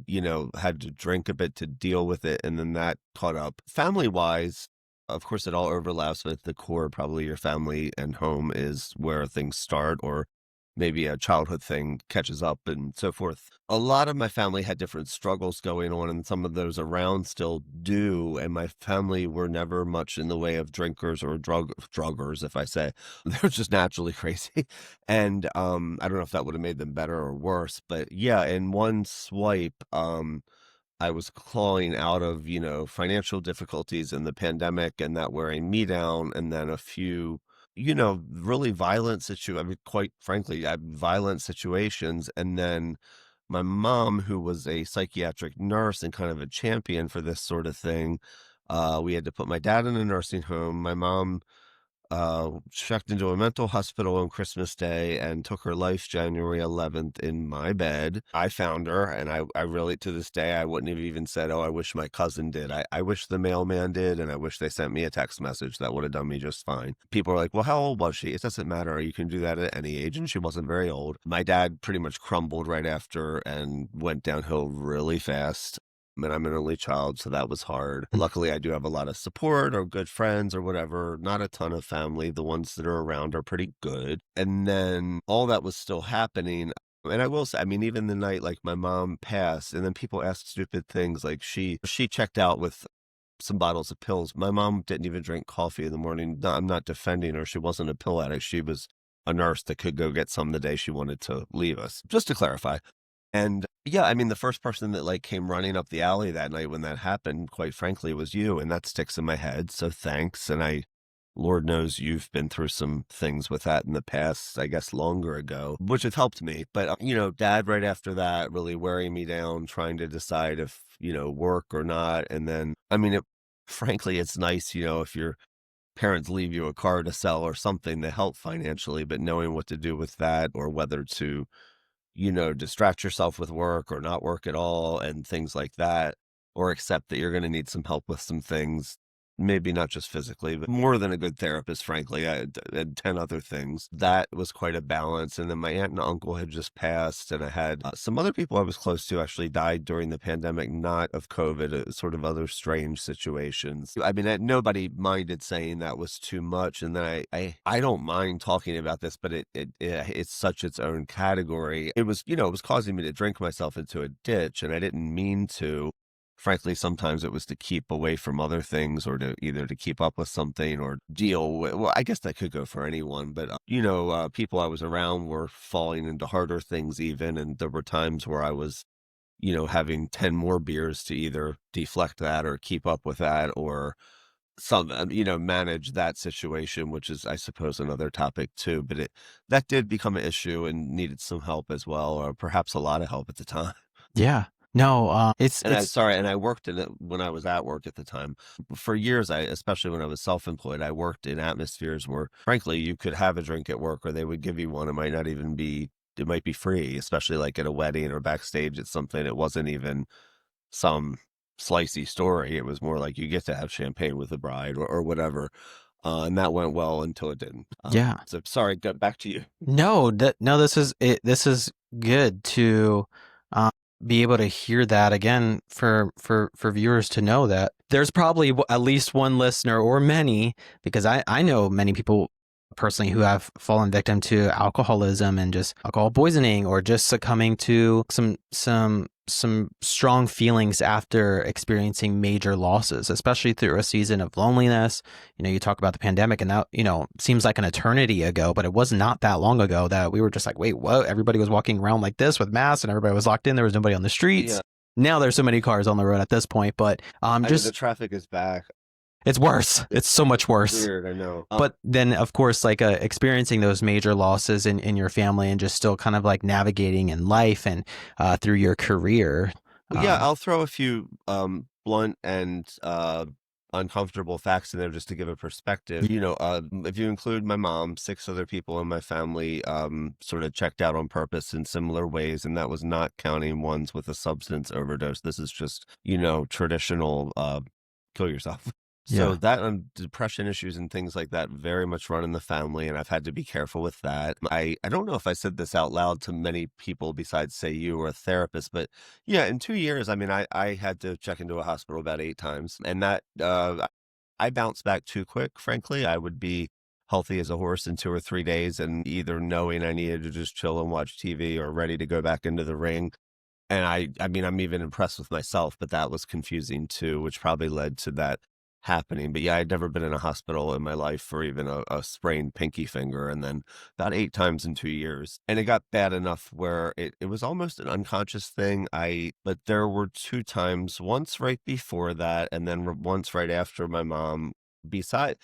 had to drink a bit to deal with it. And then that caught up. Family wise, of course, it all overlaps with the core. Probably your family and home is where things start, or maybe a childhood thing catches up and so forth. A lot of my family had different struggles going on, and some of those around still do. And my family were never much in the way of drinkers or druggers, if I say. They're just naturally crazy. And I don't know if that would have made them better or worse, but yeah, in one swipe, I was clawing out of, financial difficulties in the pandemic and that wearing me down, and then a few, really I mean, quite frankly, violent situations. And then my mom, who was a psychiatric nurse and kind of a champion for this sort of thing, we had to put my dad in a nursing home. My mom checked into a mental hospital on Christmas Day and took her life January 11th in my bed. I found her, and I really, to this day, I wouldn't have even said, oh, I wish my cousin did. I wish the mailman did, and I wish they sent me a text message. That would have done me just fine. People are like, well, how old was she? It doesn't matter. You can do that at any age, and she wasn't very old. My dad pretty much crumbled right after and went downhill really fast. And I'm an only child, so that was hard. Luckily, I do have a lot of support or good friends or whatever, not a ton of family. The ones that are around are pretty good. And then all that was still happening. And I will say, I mean, even the night like my mom passed, and then people ask stupid things like she checked out with some bottles of pills. My mom didn't even drink coffee in the morning. No, I'm not defending her. She wasn't a pill addict. She was a nurse that could go get some the day she wanted to leave us, just to clarify. And yeah, I mean, the first person that like came running up the alley that night when that happened, quite frankly, was you. And that sticks in my head. So thanks. And Lord knows you've been through some things with that in the past, I guess longer ago, which have helped me. But, dad right after that really wearing me down, trying to decide if, work or not. And then, I mean, frankly, it's nice, if your parents leave you a car to sell or something to help financially, but knowing what to do with that or whether to distract yourself with work or not work at all and things like that, or accept that you're going to need some help with some things, maybe not just physically, but more than a good therapist, frankly, and 10 other things. That was quite a balance. And then my aunt and uncle had just passed, and I had some other people I was close to actually died during the pandemic, not of COVID, sort of other strange situations. I mean, nobody minded saying that was too much. And then I don't mind talking about this, but it's such its own category. It was, it was causing me to drink myself into a ditch, and I didn't mean to. Frankly, sometimes it was to keep away from other things or to either to keep up with something or deal with, well, I guess that could go for anyone, but, people I was around were falling into harder things even. And there were times where I was, having 10 more beers to either deflect that or keep up with that or manage that situation, which is, I suppose, another topic too. But that did become an issue and needed some help as well, or perhaps a lot of help at the time. yeah. No, And it's I worked in it when I was at work at the time. For years, especially when I was self-employed, I worked in atmospheres where, frankly, you could have a drink at work or they would give you one. It might be free, especially like at a wedding or backstage at something. It wasn't even some slicey story. It was more like you get to have champagne with the bride or whatever. And that went well until it didn't. Yeah. So sorry, back to you. No, no, this is it. This is good to um, be able to hear that again for viewers to know that there's probably at least one listener or many, because I know many people personally who have fallen victim to alcoholism and just alcohol poisoning, or just succumbing to some strong feelings after experiencing major losses, especially through a season of loneliness. You talk about the pandemic, and that, seems like an eternity ago, but it was not that long ago that we were just like, wait, what? Everybody was walking around like this with masks and everybody was locked in. There was nobody on the streets. Yeah. Now there's so many cars on the road at this point, but the traffic is back. It's worse. It's so much worse. Weird, I know. But then, of course, like experiencing those major losses in your family, and just still kind of like navigating in life and through your career. Yeah, I'll throw a few blunt and uncomfortable facts in there just to give a perspective. If you include my mom, 6 other people in my family sort of checked out on purpose in similar ways, and that was not counting ones with a substance overdose. This is just, traditional kill yourself. So Yeah. that depression issues and things like that very much run in the family, and I've had to be careful with that. I don't know if I said this out loud to many people besides, say, you or a therapist, but yeah, in 2 years, I mean, I had to check into a hospital about 8 times, and that I bounced back too quick, frankly. I would be healthy as a horse in 2 or 3 days, and either knowing I needed to just chill and watch TV or ready to go back into the ring. And I mean, I'm even impressed with myself, but that was confusing too, which probably led to that happening. But yeah, I'd never been in a hospital in my life for even a sprained pinky finger, and then about 8 times in 2 years. And it got bad enough where it was almost an unconscious thing. But there were 2 times, once right before that, and then once right after my mom. Besides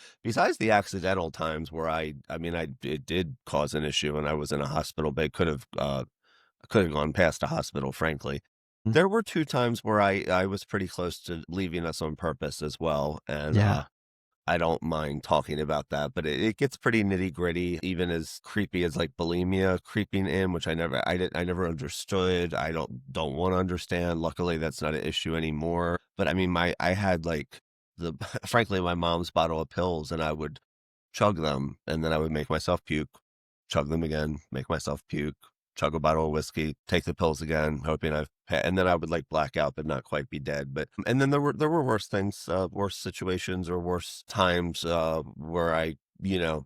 the accidental times where it did cause an issue and I was in a hospital, but it could have gone past a hospital, frankly. Mm. There were 2 times where I was pretty close to leaving us on purpose as well, and Yeah. I don't mind talking about that, but it gets pretty nitty-gritty, even as creepy as, like, bulimia creeping in, which I never understood. I don't wanna understand. Luckily, that's not an issue anymore. But, I mean, I had, like, the frankly, my mom's bottle of pills, and I would chug them, and then I would make myself puke, chug them again, make myself puke, chug a bottle of whiskey, take the pills again, hoping and then I would like black out, but not quite be dead. But and then there were worse things, worse situations or worse times where I,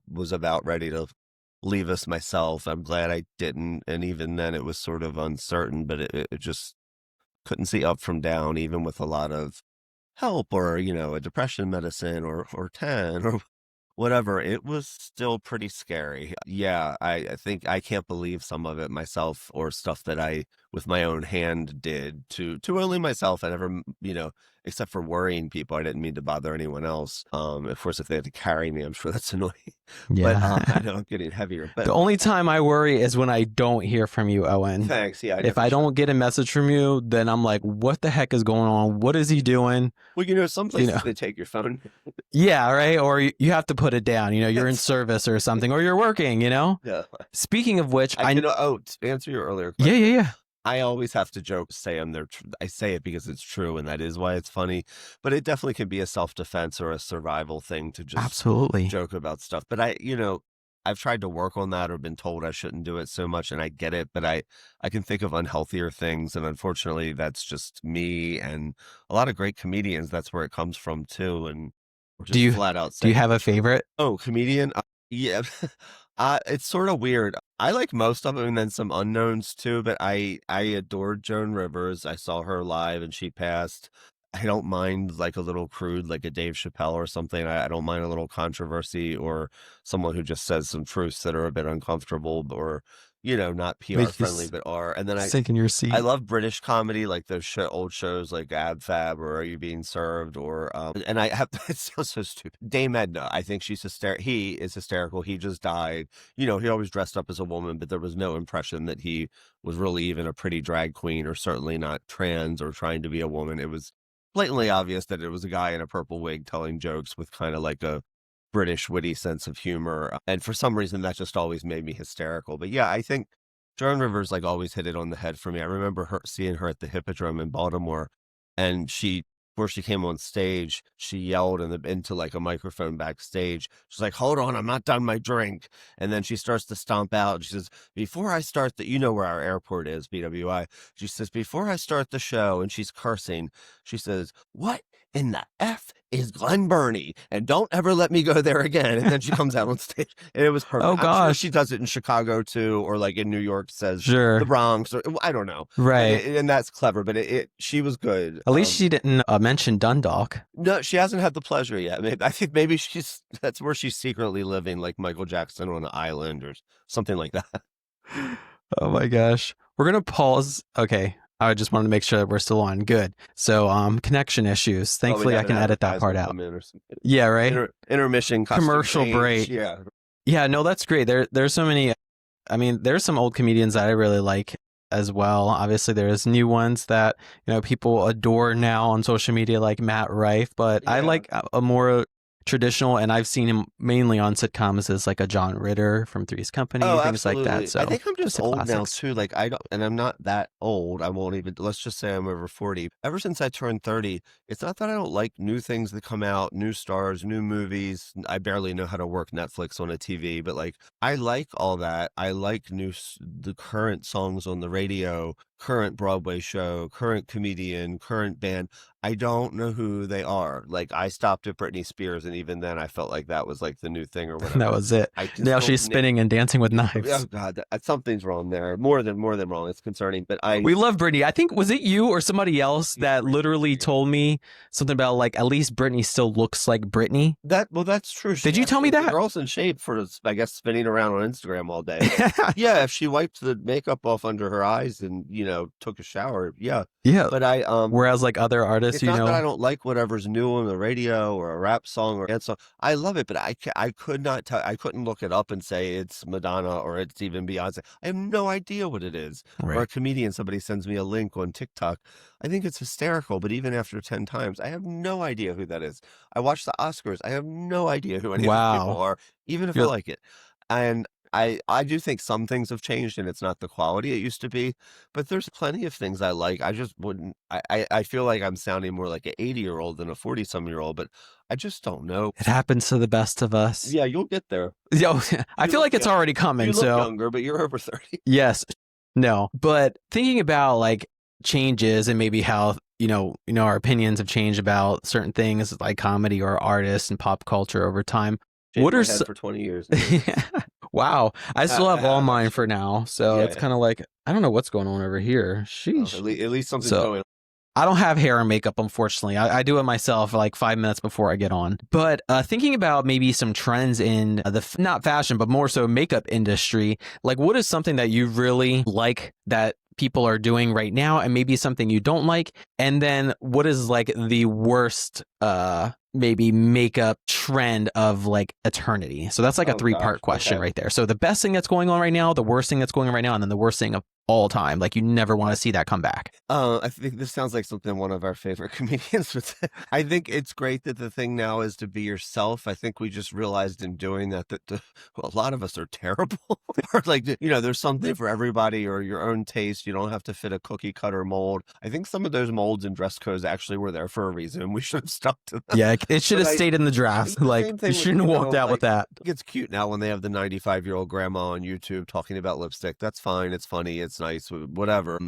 was about ready to leave us myself. I'm glad I didn't, and even then it was sort of uncertain, but it just couldn't see up from down, even with a lot of help or a depression medicine or 10 or whatever. It was still pretty scary. Yeah, I think I can't believe some of it myself, or stuff that I with my own hand did to only myself. I never, except for worrying people, I didn't mean to bother anyone else. Of course, if they had to carry me, I'm sure that's annoying. But Yeah. I know I'm getting heavier. But The only time I worry is when I don't hear from you, Owen. thanks. Yeah, If I don't get a message from you, then I'm like, what the heck is going on? What is he doing? Well, some places they take your phone. Yeah, right. Or you have to put it down. You're in service or something, or you're working. Yeah. Speaking of which, To answer your earlier question. Yeah. I always have to joke, say I'm there. I say it because it's true, and that is why it's funny. But it definitely can be a self-defense or a survival thing to just Absolutely. joke about stuff. But I've tried to work on that or been told I shouldn't do it so much, and I get it. But I can think of unhealthier things, and unfortunately, that's just me. And a lot of great comedians, that's where it comes from too. And we're just flat out Do you saying, have a favorite? "Oh, comedian." Yeah, it's sort of weird. I like most of them, and then some unknowns too. But I adored Joan Rivers. I saw her live, and she passed. I don't mind like a little crude, like a Dave Chappelle or something. I don't mind a little controversy or someone who just says some truths that are a bit uncomfortable or not PR Make you friendly, but are. And then sink in your seat. I love British comedy, like those old shows like Ab Fab or Are You Being Served, or and I have it sounds so stupid. Dame Edna, I think she's hysterical. He is hysterical. He just died. He always dressed up as a woman, but there was no impression that he was really even a pretty drag queen, or certainly not trans or trying to be a woman. It was blatantly obvious that it was a guy in a purple wig telling jokes with kind of like a British witty sense of humor. And for some reason, that just always made me hysterical. But yeah, I think Joan Rivers like always hit it on the head for me. I remember seeing her at the Hippodrome in Baltimore, and she before she came on stage, she yelled into like a microphone backstage. She's like, "Hold on, I'm not done my drink." And then she starts to stomp out. She says, "Before I start you know where our airport is, BWI." She says, "Before I start the show," and she's cursing. She says, "What in the F is Glen Burnie? And don't ever let me go there again." And then she comes out on stage, and it was perfect. Oh I'm sure gosh. she does it in Chicago too, or like in New York says Sure. the Bronx, or I don't know. Right. And that's clever, but she was good. At least she didn't mention Dundalk. No, she hasn't had the pleasure yet. I think maybe that's where she's secretly living, like Michael Jackson on an island or something like that. Oh my gosh. We're going to pause. Okay. I just wanted to make sure that we're still on. Good. So, connection issues. Thankfully, I can edit that part out. Yeah, right? Intermission, commercial change. break. Yeah. Yeah, no, that's great. There's so many. I mean, there's some old comedians that I really like as well. Obviously, there's new ones that, people adore now on social media, like Matt Rife. But I like a more traditional, and I've seen him mainly on sitcoms as like a John Ritter from Three's Company, things absolutely. like that. So I think I'm just old classics. now too. Like and I'm not that old. I won't even, let's just say I'm over 40. Ever since I turned 30, it's not that I don't like new things that come out, new stars, new movies. I barely know how to work Netflix on a TV, but like I like all that. I like the current songs on the radio, current Broadway show, current comedian, current band. I don't know who they are. Like I stopped at Britney Spears, and even then I felt like that was like the new thing or whatever. That was it. Now she's spinning and dancing with knives. Oh God, something's wrong there. More than wrong. It's concerning. But we love Britney. I think, was it you or somebody else that literally told me something about like at least Britney still looks like Britney? That's true. Did you tell me that? The girl's in shape for, I guess, spinning around on Instagram all day. Yeah, if she wiped the makeup off under her eyes and took a shower, yeah. But whereas like other artists, it's not that I don't like whatever's new on the radio or a rap song or dance song. I love it, but I could not tell. I couldn't look it up and say it's Madonna or it's even Beyonce. I have no idea what it is. Right. Or a comedian, somebody sends me a link on TikTok. I think it's hysterical, but even after 10 times, I have no idea who that is. I watch the Oscars. I have no idea who any of these people are, even if I like it. And I do think some things have changed, and it's not the quality it used to be, but there's plenty of things I like. I just wouldn't, I feel like I'm sounding more like an 80-year-old than a 40-some-year-old, but I just don't know. It happens to the best of us. Yeah, you'll get there. Yo, I feel like it's already coming. You look younger, but you're over 30. Yes. No, but thinking about like changes and maybe how, our opinions have changed about certain things like comedy or artists and pop culture over time. What are for 20 years? Wow. I still have all mine for now. So it's kind of like, I don't know what's going on over here. Sheesh. At least something's going on. I don't have hair and makeup, unfortunately. I do it myself like 5 minutes before I get on. But thinking about maybe some trends in not fashion, but more so makeup industry, like what is something that you really like that people are doing right now and maybe something you don't like? And then what is like the worst maybe makeup trend of like eternity? So that's like a 3-part question right there. So the best thing that's going on right now, the worst thing that's going on right now, and then the worst thing of all time. Like you never want to see that come back. I think this sounds like something one of our favorite comedians would say. I think it's great that the thing now is to be yourself. I think we just realized in doing that a lot of us are terrible. Or like, there's something for everybody or your own taste. You don't have to fit a cookie cutter mold. I think some of those molds and dress codes actually were there for a reason. We should have stuck to them. Yeah, it should have stayed in the draft. Like you shouldn't have walked out with that. It's cute now when they have the 95-year-old grandma on YouTube talking about lipstick. That's fine. It's funny. It's nice, whatever.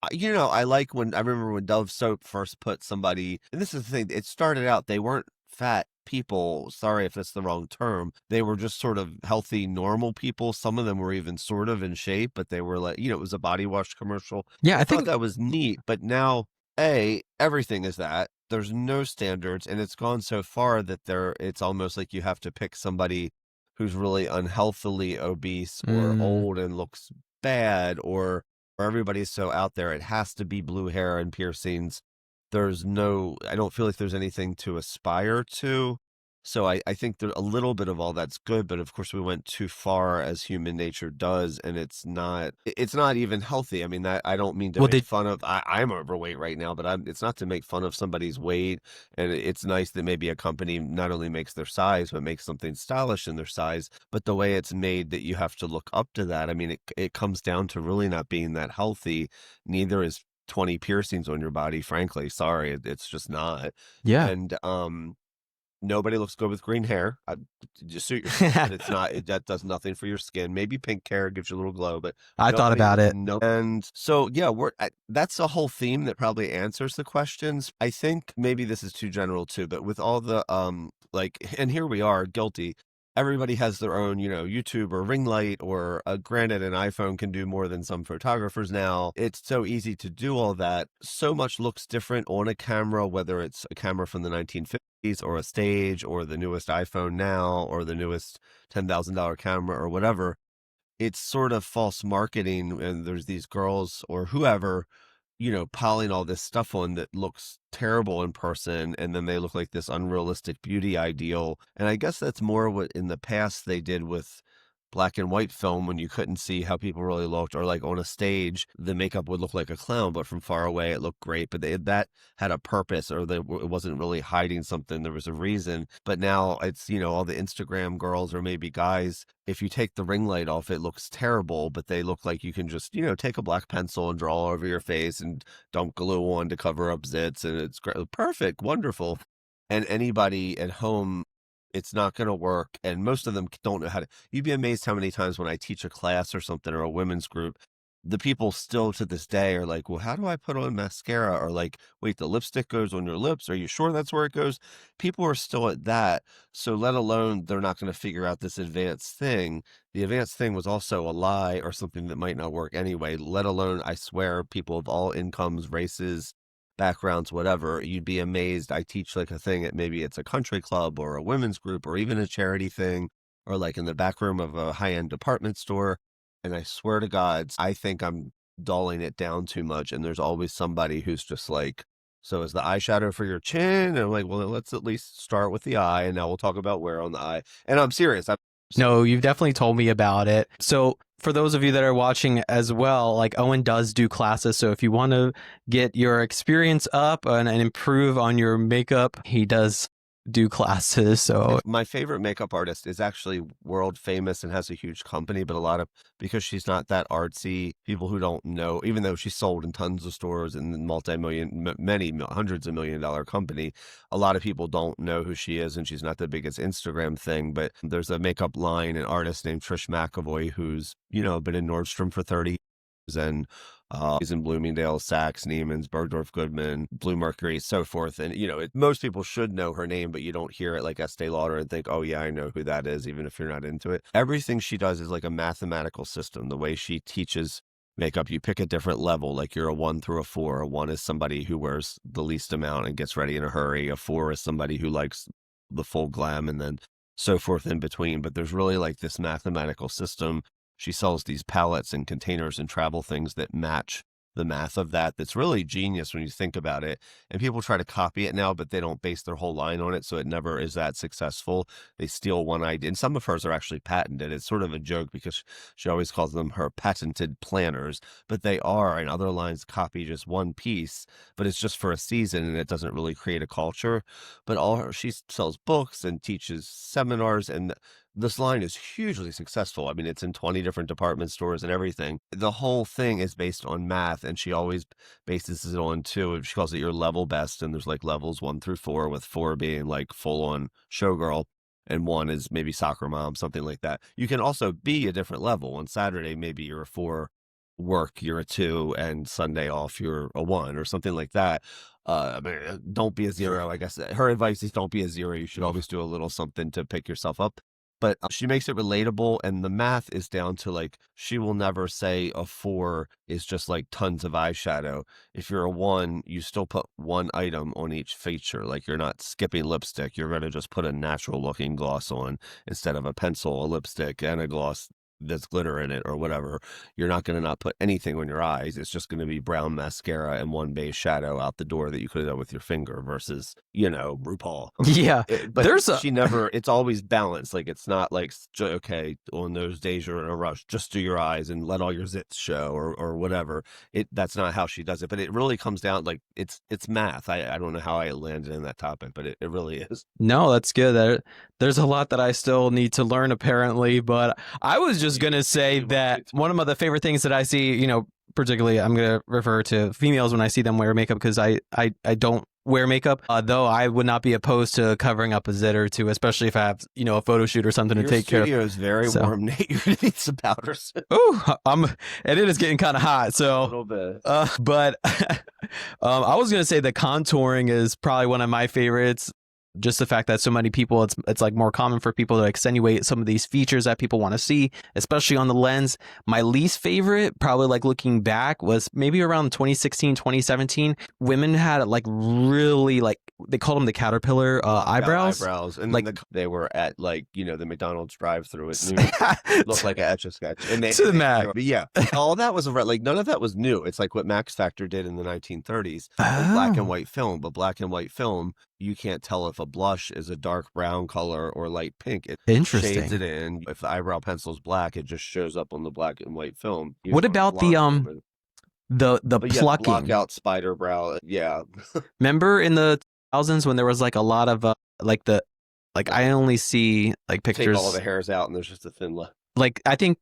I remember when Dove Soap first put somebody, and this is the thing, it started out, they weren't fat people. Sorry if that's the wrong term. They were just sort of healthy, normal people. Some of them were even sort of in shape, but they were like, it was a body wash commercial. Yeah, I thought that was neat. But now, everything is that. There's no standards, and it's gone so far that it's almost like you have to pick somebody who's really unhealthily obese or old and looks bad, or everybody's so out there. It has to be blue hair and piercings. I don't feel like there's anything to aspire to. So I think a little bit of all that's good, but of course we went too far as human nature does, and it's not even healthy. I mean, I don't mean to make fun of, I'm overweight right now, but it's not to make fun of somebody's weight. And it's nice that maybe a company not only makes their size, but makes something stylish in their size, but the way it's made that you have to look up to that. I mean, it comes down to really not being that healthy. Neither is 20 piercings on your body, frankly. Sorry, it's just not. Yeah. And nobody looks good with green hair. Just suit yourself, but it's not. That does nothing for your skin. Maybe pink hair gives you a little glow, but I thought nobody. about it. No, and so yeah, that's a whole theme that probably answers the questions. I think maybe this is too general too, but with all the and here we are, guilty. Everybody has their own, YouTube or ring light, or granted, an iPhone can do more than some photographers now. It's so easy to do all that. So much looks different on a camera, whether it's a camera from the 1950s or a stage or the newest iPhone now or the newest $10,000 camera or whatever. It's sort of false marketing. And there's these girls or whoever, piling all this stuff on that looks terrible in person, and then they look like this unrealistic beauty ideal. And I guess that's more what in the past they did with black and white film, when you couldn't see how people really looked, or like on a stage, the makeup would look like a clown, but from far away it looked great. But that had a purpose, or it wasn't really hiding something. There was a reason. But now it's, all the Instagram girls or maybe guys, if you take the ring light off, it looks terrible, but they look like you can just, take a black pencil and draw all over your face and dump glue on to cover up zits. And it's great, perfect, wonderful. And anybody at home, it's not going to work. And most of them don't know how to. You'd be amazed how many times when I teach a class or something, or a women's group, the people still to this day are like, well, how do I put on mascara? Or like, wait, the lipstick goes on your lips. Are you sure that's where it goes? People are still at that. So let alone they're not going to figure out this advanced thing. The advanced thing was also a lie or something that might not work anyway, let alone, I swear, people of all incomes, races, backgrounds, whatever. You'd be amazed. I teach like a thing at, maybe it's a country club or a women's group or even a charity thing, or like in the back room of a high-end department store. And I swear to God, I think I'm dulling it down too much. And there's always somebody who's just like, so is the eyeshadow for your chin? And I'm like, well, let's at least start with the eye, and now we'll talk about where on the eye. And I'm serious. No, you've definitely told me about it. So for those of you that are watching as well, like, Owen does do classes. So if you want to get your experience up and improve on your makeup, he does do classes. So my favorite makeup artist is actually world famous and has a huge company, but because she's not that artsy, people who don't know, even though she's sold in tons of stores and many hundreds of $1 million company, a lot of people don't know who she is, and she's not the biggest Instagram thing. But there's a makeup line, an artist named Trish McAvoy, who's, been in Nordstrom for 30 years, and he's in Bloomingdale, Saks, Neiman's, Bergdorf Goodman, Blue Mercury, so forth. And, most people should know her name, but you don't hear it like Estee Lauder and think, oh yeah, I know who that is, even if you're not into it. Everything she does is like a mathematical system. The way she teaches makeup, you pick a different level, like you're a 1 through a 4. A 1 is somebody who wears the least amount and gets ready in a hurry. A 4 is somebody who likes the full glam, and then so forth in between. But there's really like this mathematical system. She sells these palettes and containers and travel things that match the math of that. That's really genius when you think about it. And people try to copy it now, but they don't base their whole line on it, so it never is that successful. They steal one idea, and some of hers are actually patented. It's sort of a joke because she always calls them her patented planners, but they are. And other lines copy just one piece, but it's just for a season, and it doesn't really create a culture. But she sells books and teaches seminars, and this line is hugely successful. I mean, it's in 20 different department stores and everything. The whole thing is based on math, and she always bases it on two. She calls it your level best, and there's like levels 1 through 4, with 4 being like full on showgirl, and 1 is maybe soccer mom, something like that. You can also be a different level. On Saturday, maybe you're a 4, work, you're a 2, and Sunday off, you're a 1, or something like that. Don't be a 0, I guess. Her advice is don't be a 0. You should always do a little something to pick yourself up. But she makes it relatable, and the math is down to, like, she will never say a 4 is just like tons of eyeshadow. If you're a 1, you still put one item on each feature. Like, you're not skipping lipstick. You're going to just put a natural looking gloss on instead of a pencil, a lipstick, and a gloss that's glitter in it or whatever. You're not going to not put anything on your eyes. It's just going to be brown mascara and one base shadow out the door that you could have done with your finger versus, RuPaul. Yeah. But it's always balanced. Like, it's not like, okay, on those days you're in a rush, just do your eyes and let all your zits show or whatever. That's not how she does it. But it really comes down, like, it's math. I don't know how I landed in that topic, but it really is. No, that's good. There's a lot that I still need to learn, apparently, but I was just going to say that one of the favorite things that I see, particularly I'm going to refer to females when I see them wear makeup, because I don't wear makeup, though I would not be opposed to covering up a zit or two, especially if I have, a photo shoot or something to take care of. Your studio is very warm, Nate. You're going to need some powder soon. Oh, and it is getting kind of hot. So a little bit. But I was going to say the contouring is probably one of my favorites. Just the fact that so many people, it's like more common for people to accentuate some of these features that people want to see, especially on the lens. My least favorite, probably like looking back, was maybe around 2016, 2017. Women had like really like, they called them the caterpillar eyebrows. And like they were at like, the McDonald's drive-through at noon. Looked like an Etch-a-Sketch. And to the max. But yeah, all that was like, none of that was new. It's like what Max Factor did in the 1930s. Black and white film, but black and white film, you can't tell if a blush is a dark brown color or light pink. It shades it in. If the eyebrow pencil is black, it just shows up on the black and white film. What about the plucking? Blockout spider brow. Yeah. Remember in the 2000s when there was like a lot of I only see like pictures. Take all the hairs out and there's just a thin lip. Like I think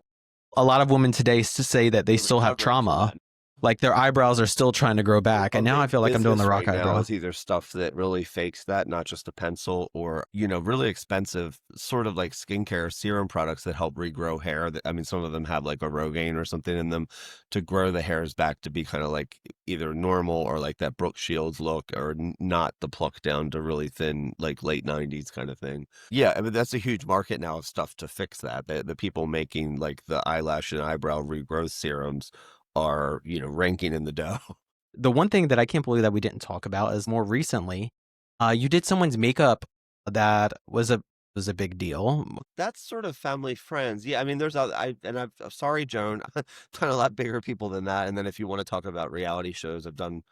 a lot of women today say that they still have trauma. Like their eyebrows are still trying to grow back. And now I feel like I'm doing the rock eyebrow. It's either stuff that really fakes that, not just a pencil, or, really expensive sort of like skincare serum products that help regrow hair. Some of them have like a Rogaine or something in them to grow the hairs back to be kind of like either normal or like that Brooke Shields look, or not the pluck down to really thin, like late 90s kind of thing. Yeah, that's a huge market now of stuff to fix that. The people making like the eyelash and eyebrow regrowth serums are, ranking in the dough. The one thing that I can't believe that we didn't talk about is more recently, you did someone's makeup that was a big deal. That's sort of family friends. Yeah, I'm sorry, Joan, I've done a lot bigger people than that. And then if you want to talk about reality shows, I've done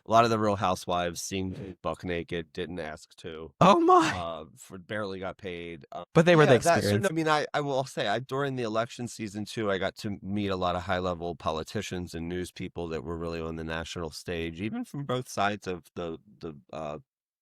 a lot of the Real Housewives, seen buck naked, didn't ask to. Oh my! Barely got paid. But they were the experience. I will say, during the election season too, I got to meet a lot of high level politicians and news people that were really on the national stage, even from both sides of the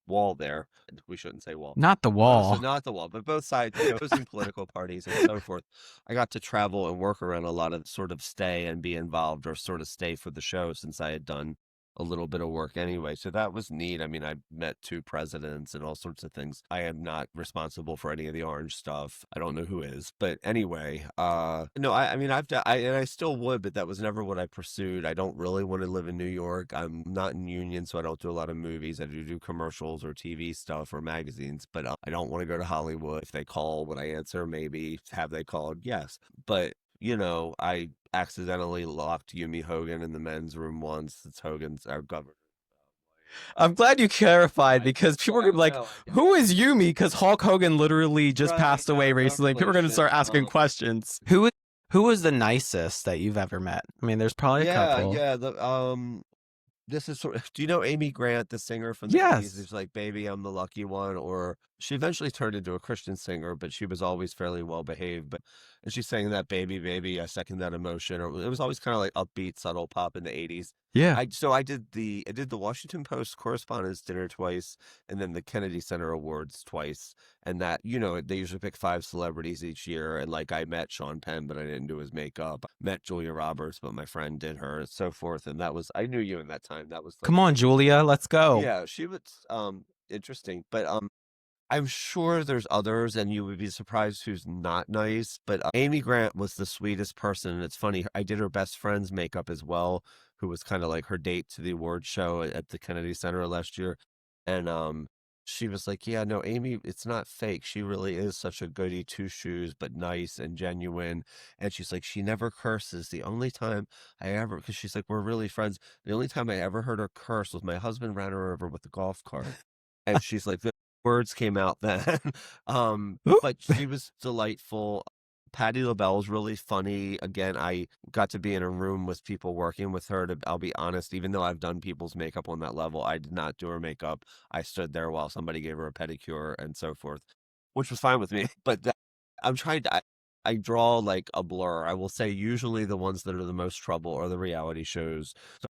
wall there. We shouldn't say wall. Not the wall. So not the wall, but both sides, opposing political parties and so forth. I got to travel and work around a lot of sort of stay and be involved, or sort of stay for the show, since I had done a little bit of work anyway. So that was neat. I met 2 presidents and all sorts of things. I am not responsible for any of the orange stuff. I don't know who is, but anyway, no, I still would, but that was never what I pursued. I don't really want to live in New York. I'm not in union, so I don't do a lot of movies. I do commercials or TV stuff or magazines, but I don't want to go to Hollywood. If they call, would I answer? Maybe. Have they called? Yes. But I accidentally locked Yumi Hogan in the men's room once. It's Hogan's, our governor. I'm glad you clarified, because people are going to be like, who is Yumi? Because Hulk Hogan literally just passed away recently. People are going to start asking questions. Who was the nicest that you've ever met? There's probably a couple. Yeah. This is do you know Amy Grant, the singer from the 80s? It's like, baby, I'm the lucky one. Or she eventually turned into a Christian singer, but she was always fairly well behaved. And she's saying that baby, baby, I second that emotion. Or it was always kind of like upbeat, subtle pop in the 80s. Yeah. I did the Washington Post Correspondents' Dinner twice, and then the Kennedy Center Awards twice. And that, they usually pick 5 celebrities each year. And like, I met Sean Penn, but I didn't do his makeup. Met Julia Roberts, but my friend did her, and so forth. And I knew you in that time. That was like, come on, Julia, let's go. Yeah, she was interesting. But I'm sure there's others, and you would be surprised who's not nice. But Amy Grant was the sweetest person. And it's funny, I did her best friend's makeup as well, who was kind of like her date to the award show at the Kennedy Center last year. And she was like, yeah, no, Amy, it's not fake. She really is such a goody two shoes, but nice and genuine. And she's like, she never curses. The only time because she's like, we're really friends. The only time I ever heard her curse was my husband ran her over with a golf cart. And she's like, the words came out then. But she was delightful. Patti LaBelle is really funny. Again, I got to be in a room with people working with her. I'll be honest, even though I've done people's makeup on that level, I did not do her makeup. I stood there while somebody gave her a pedicure and so forth, which was fine with me. But I'm trying to, I draw like a blur. I will say usually the ones that are the most trouble are the reality shows. So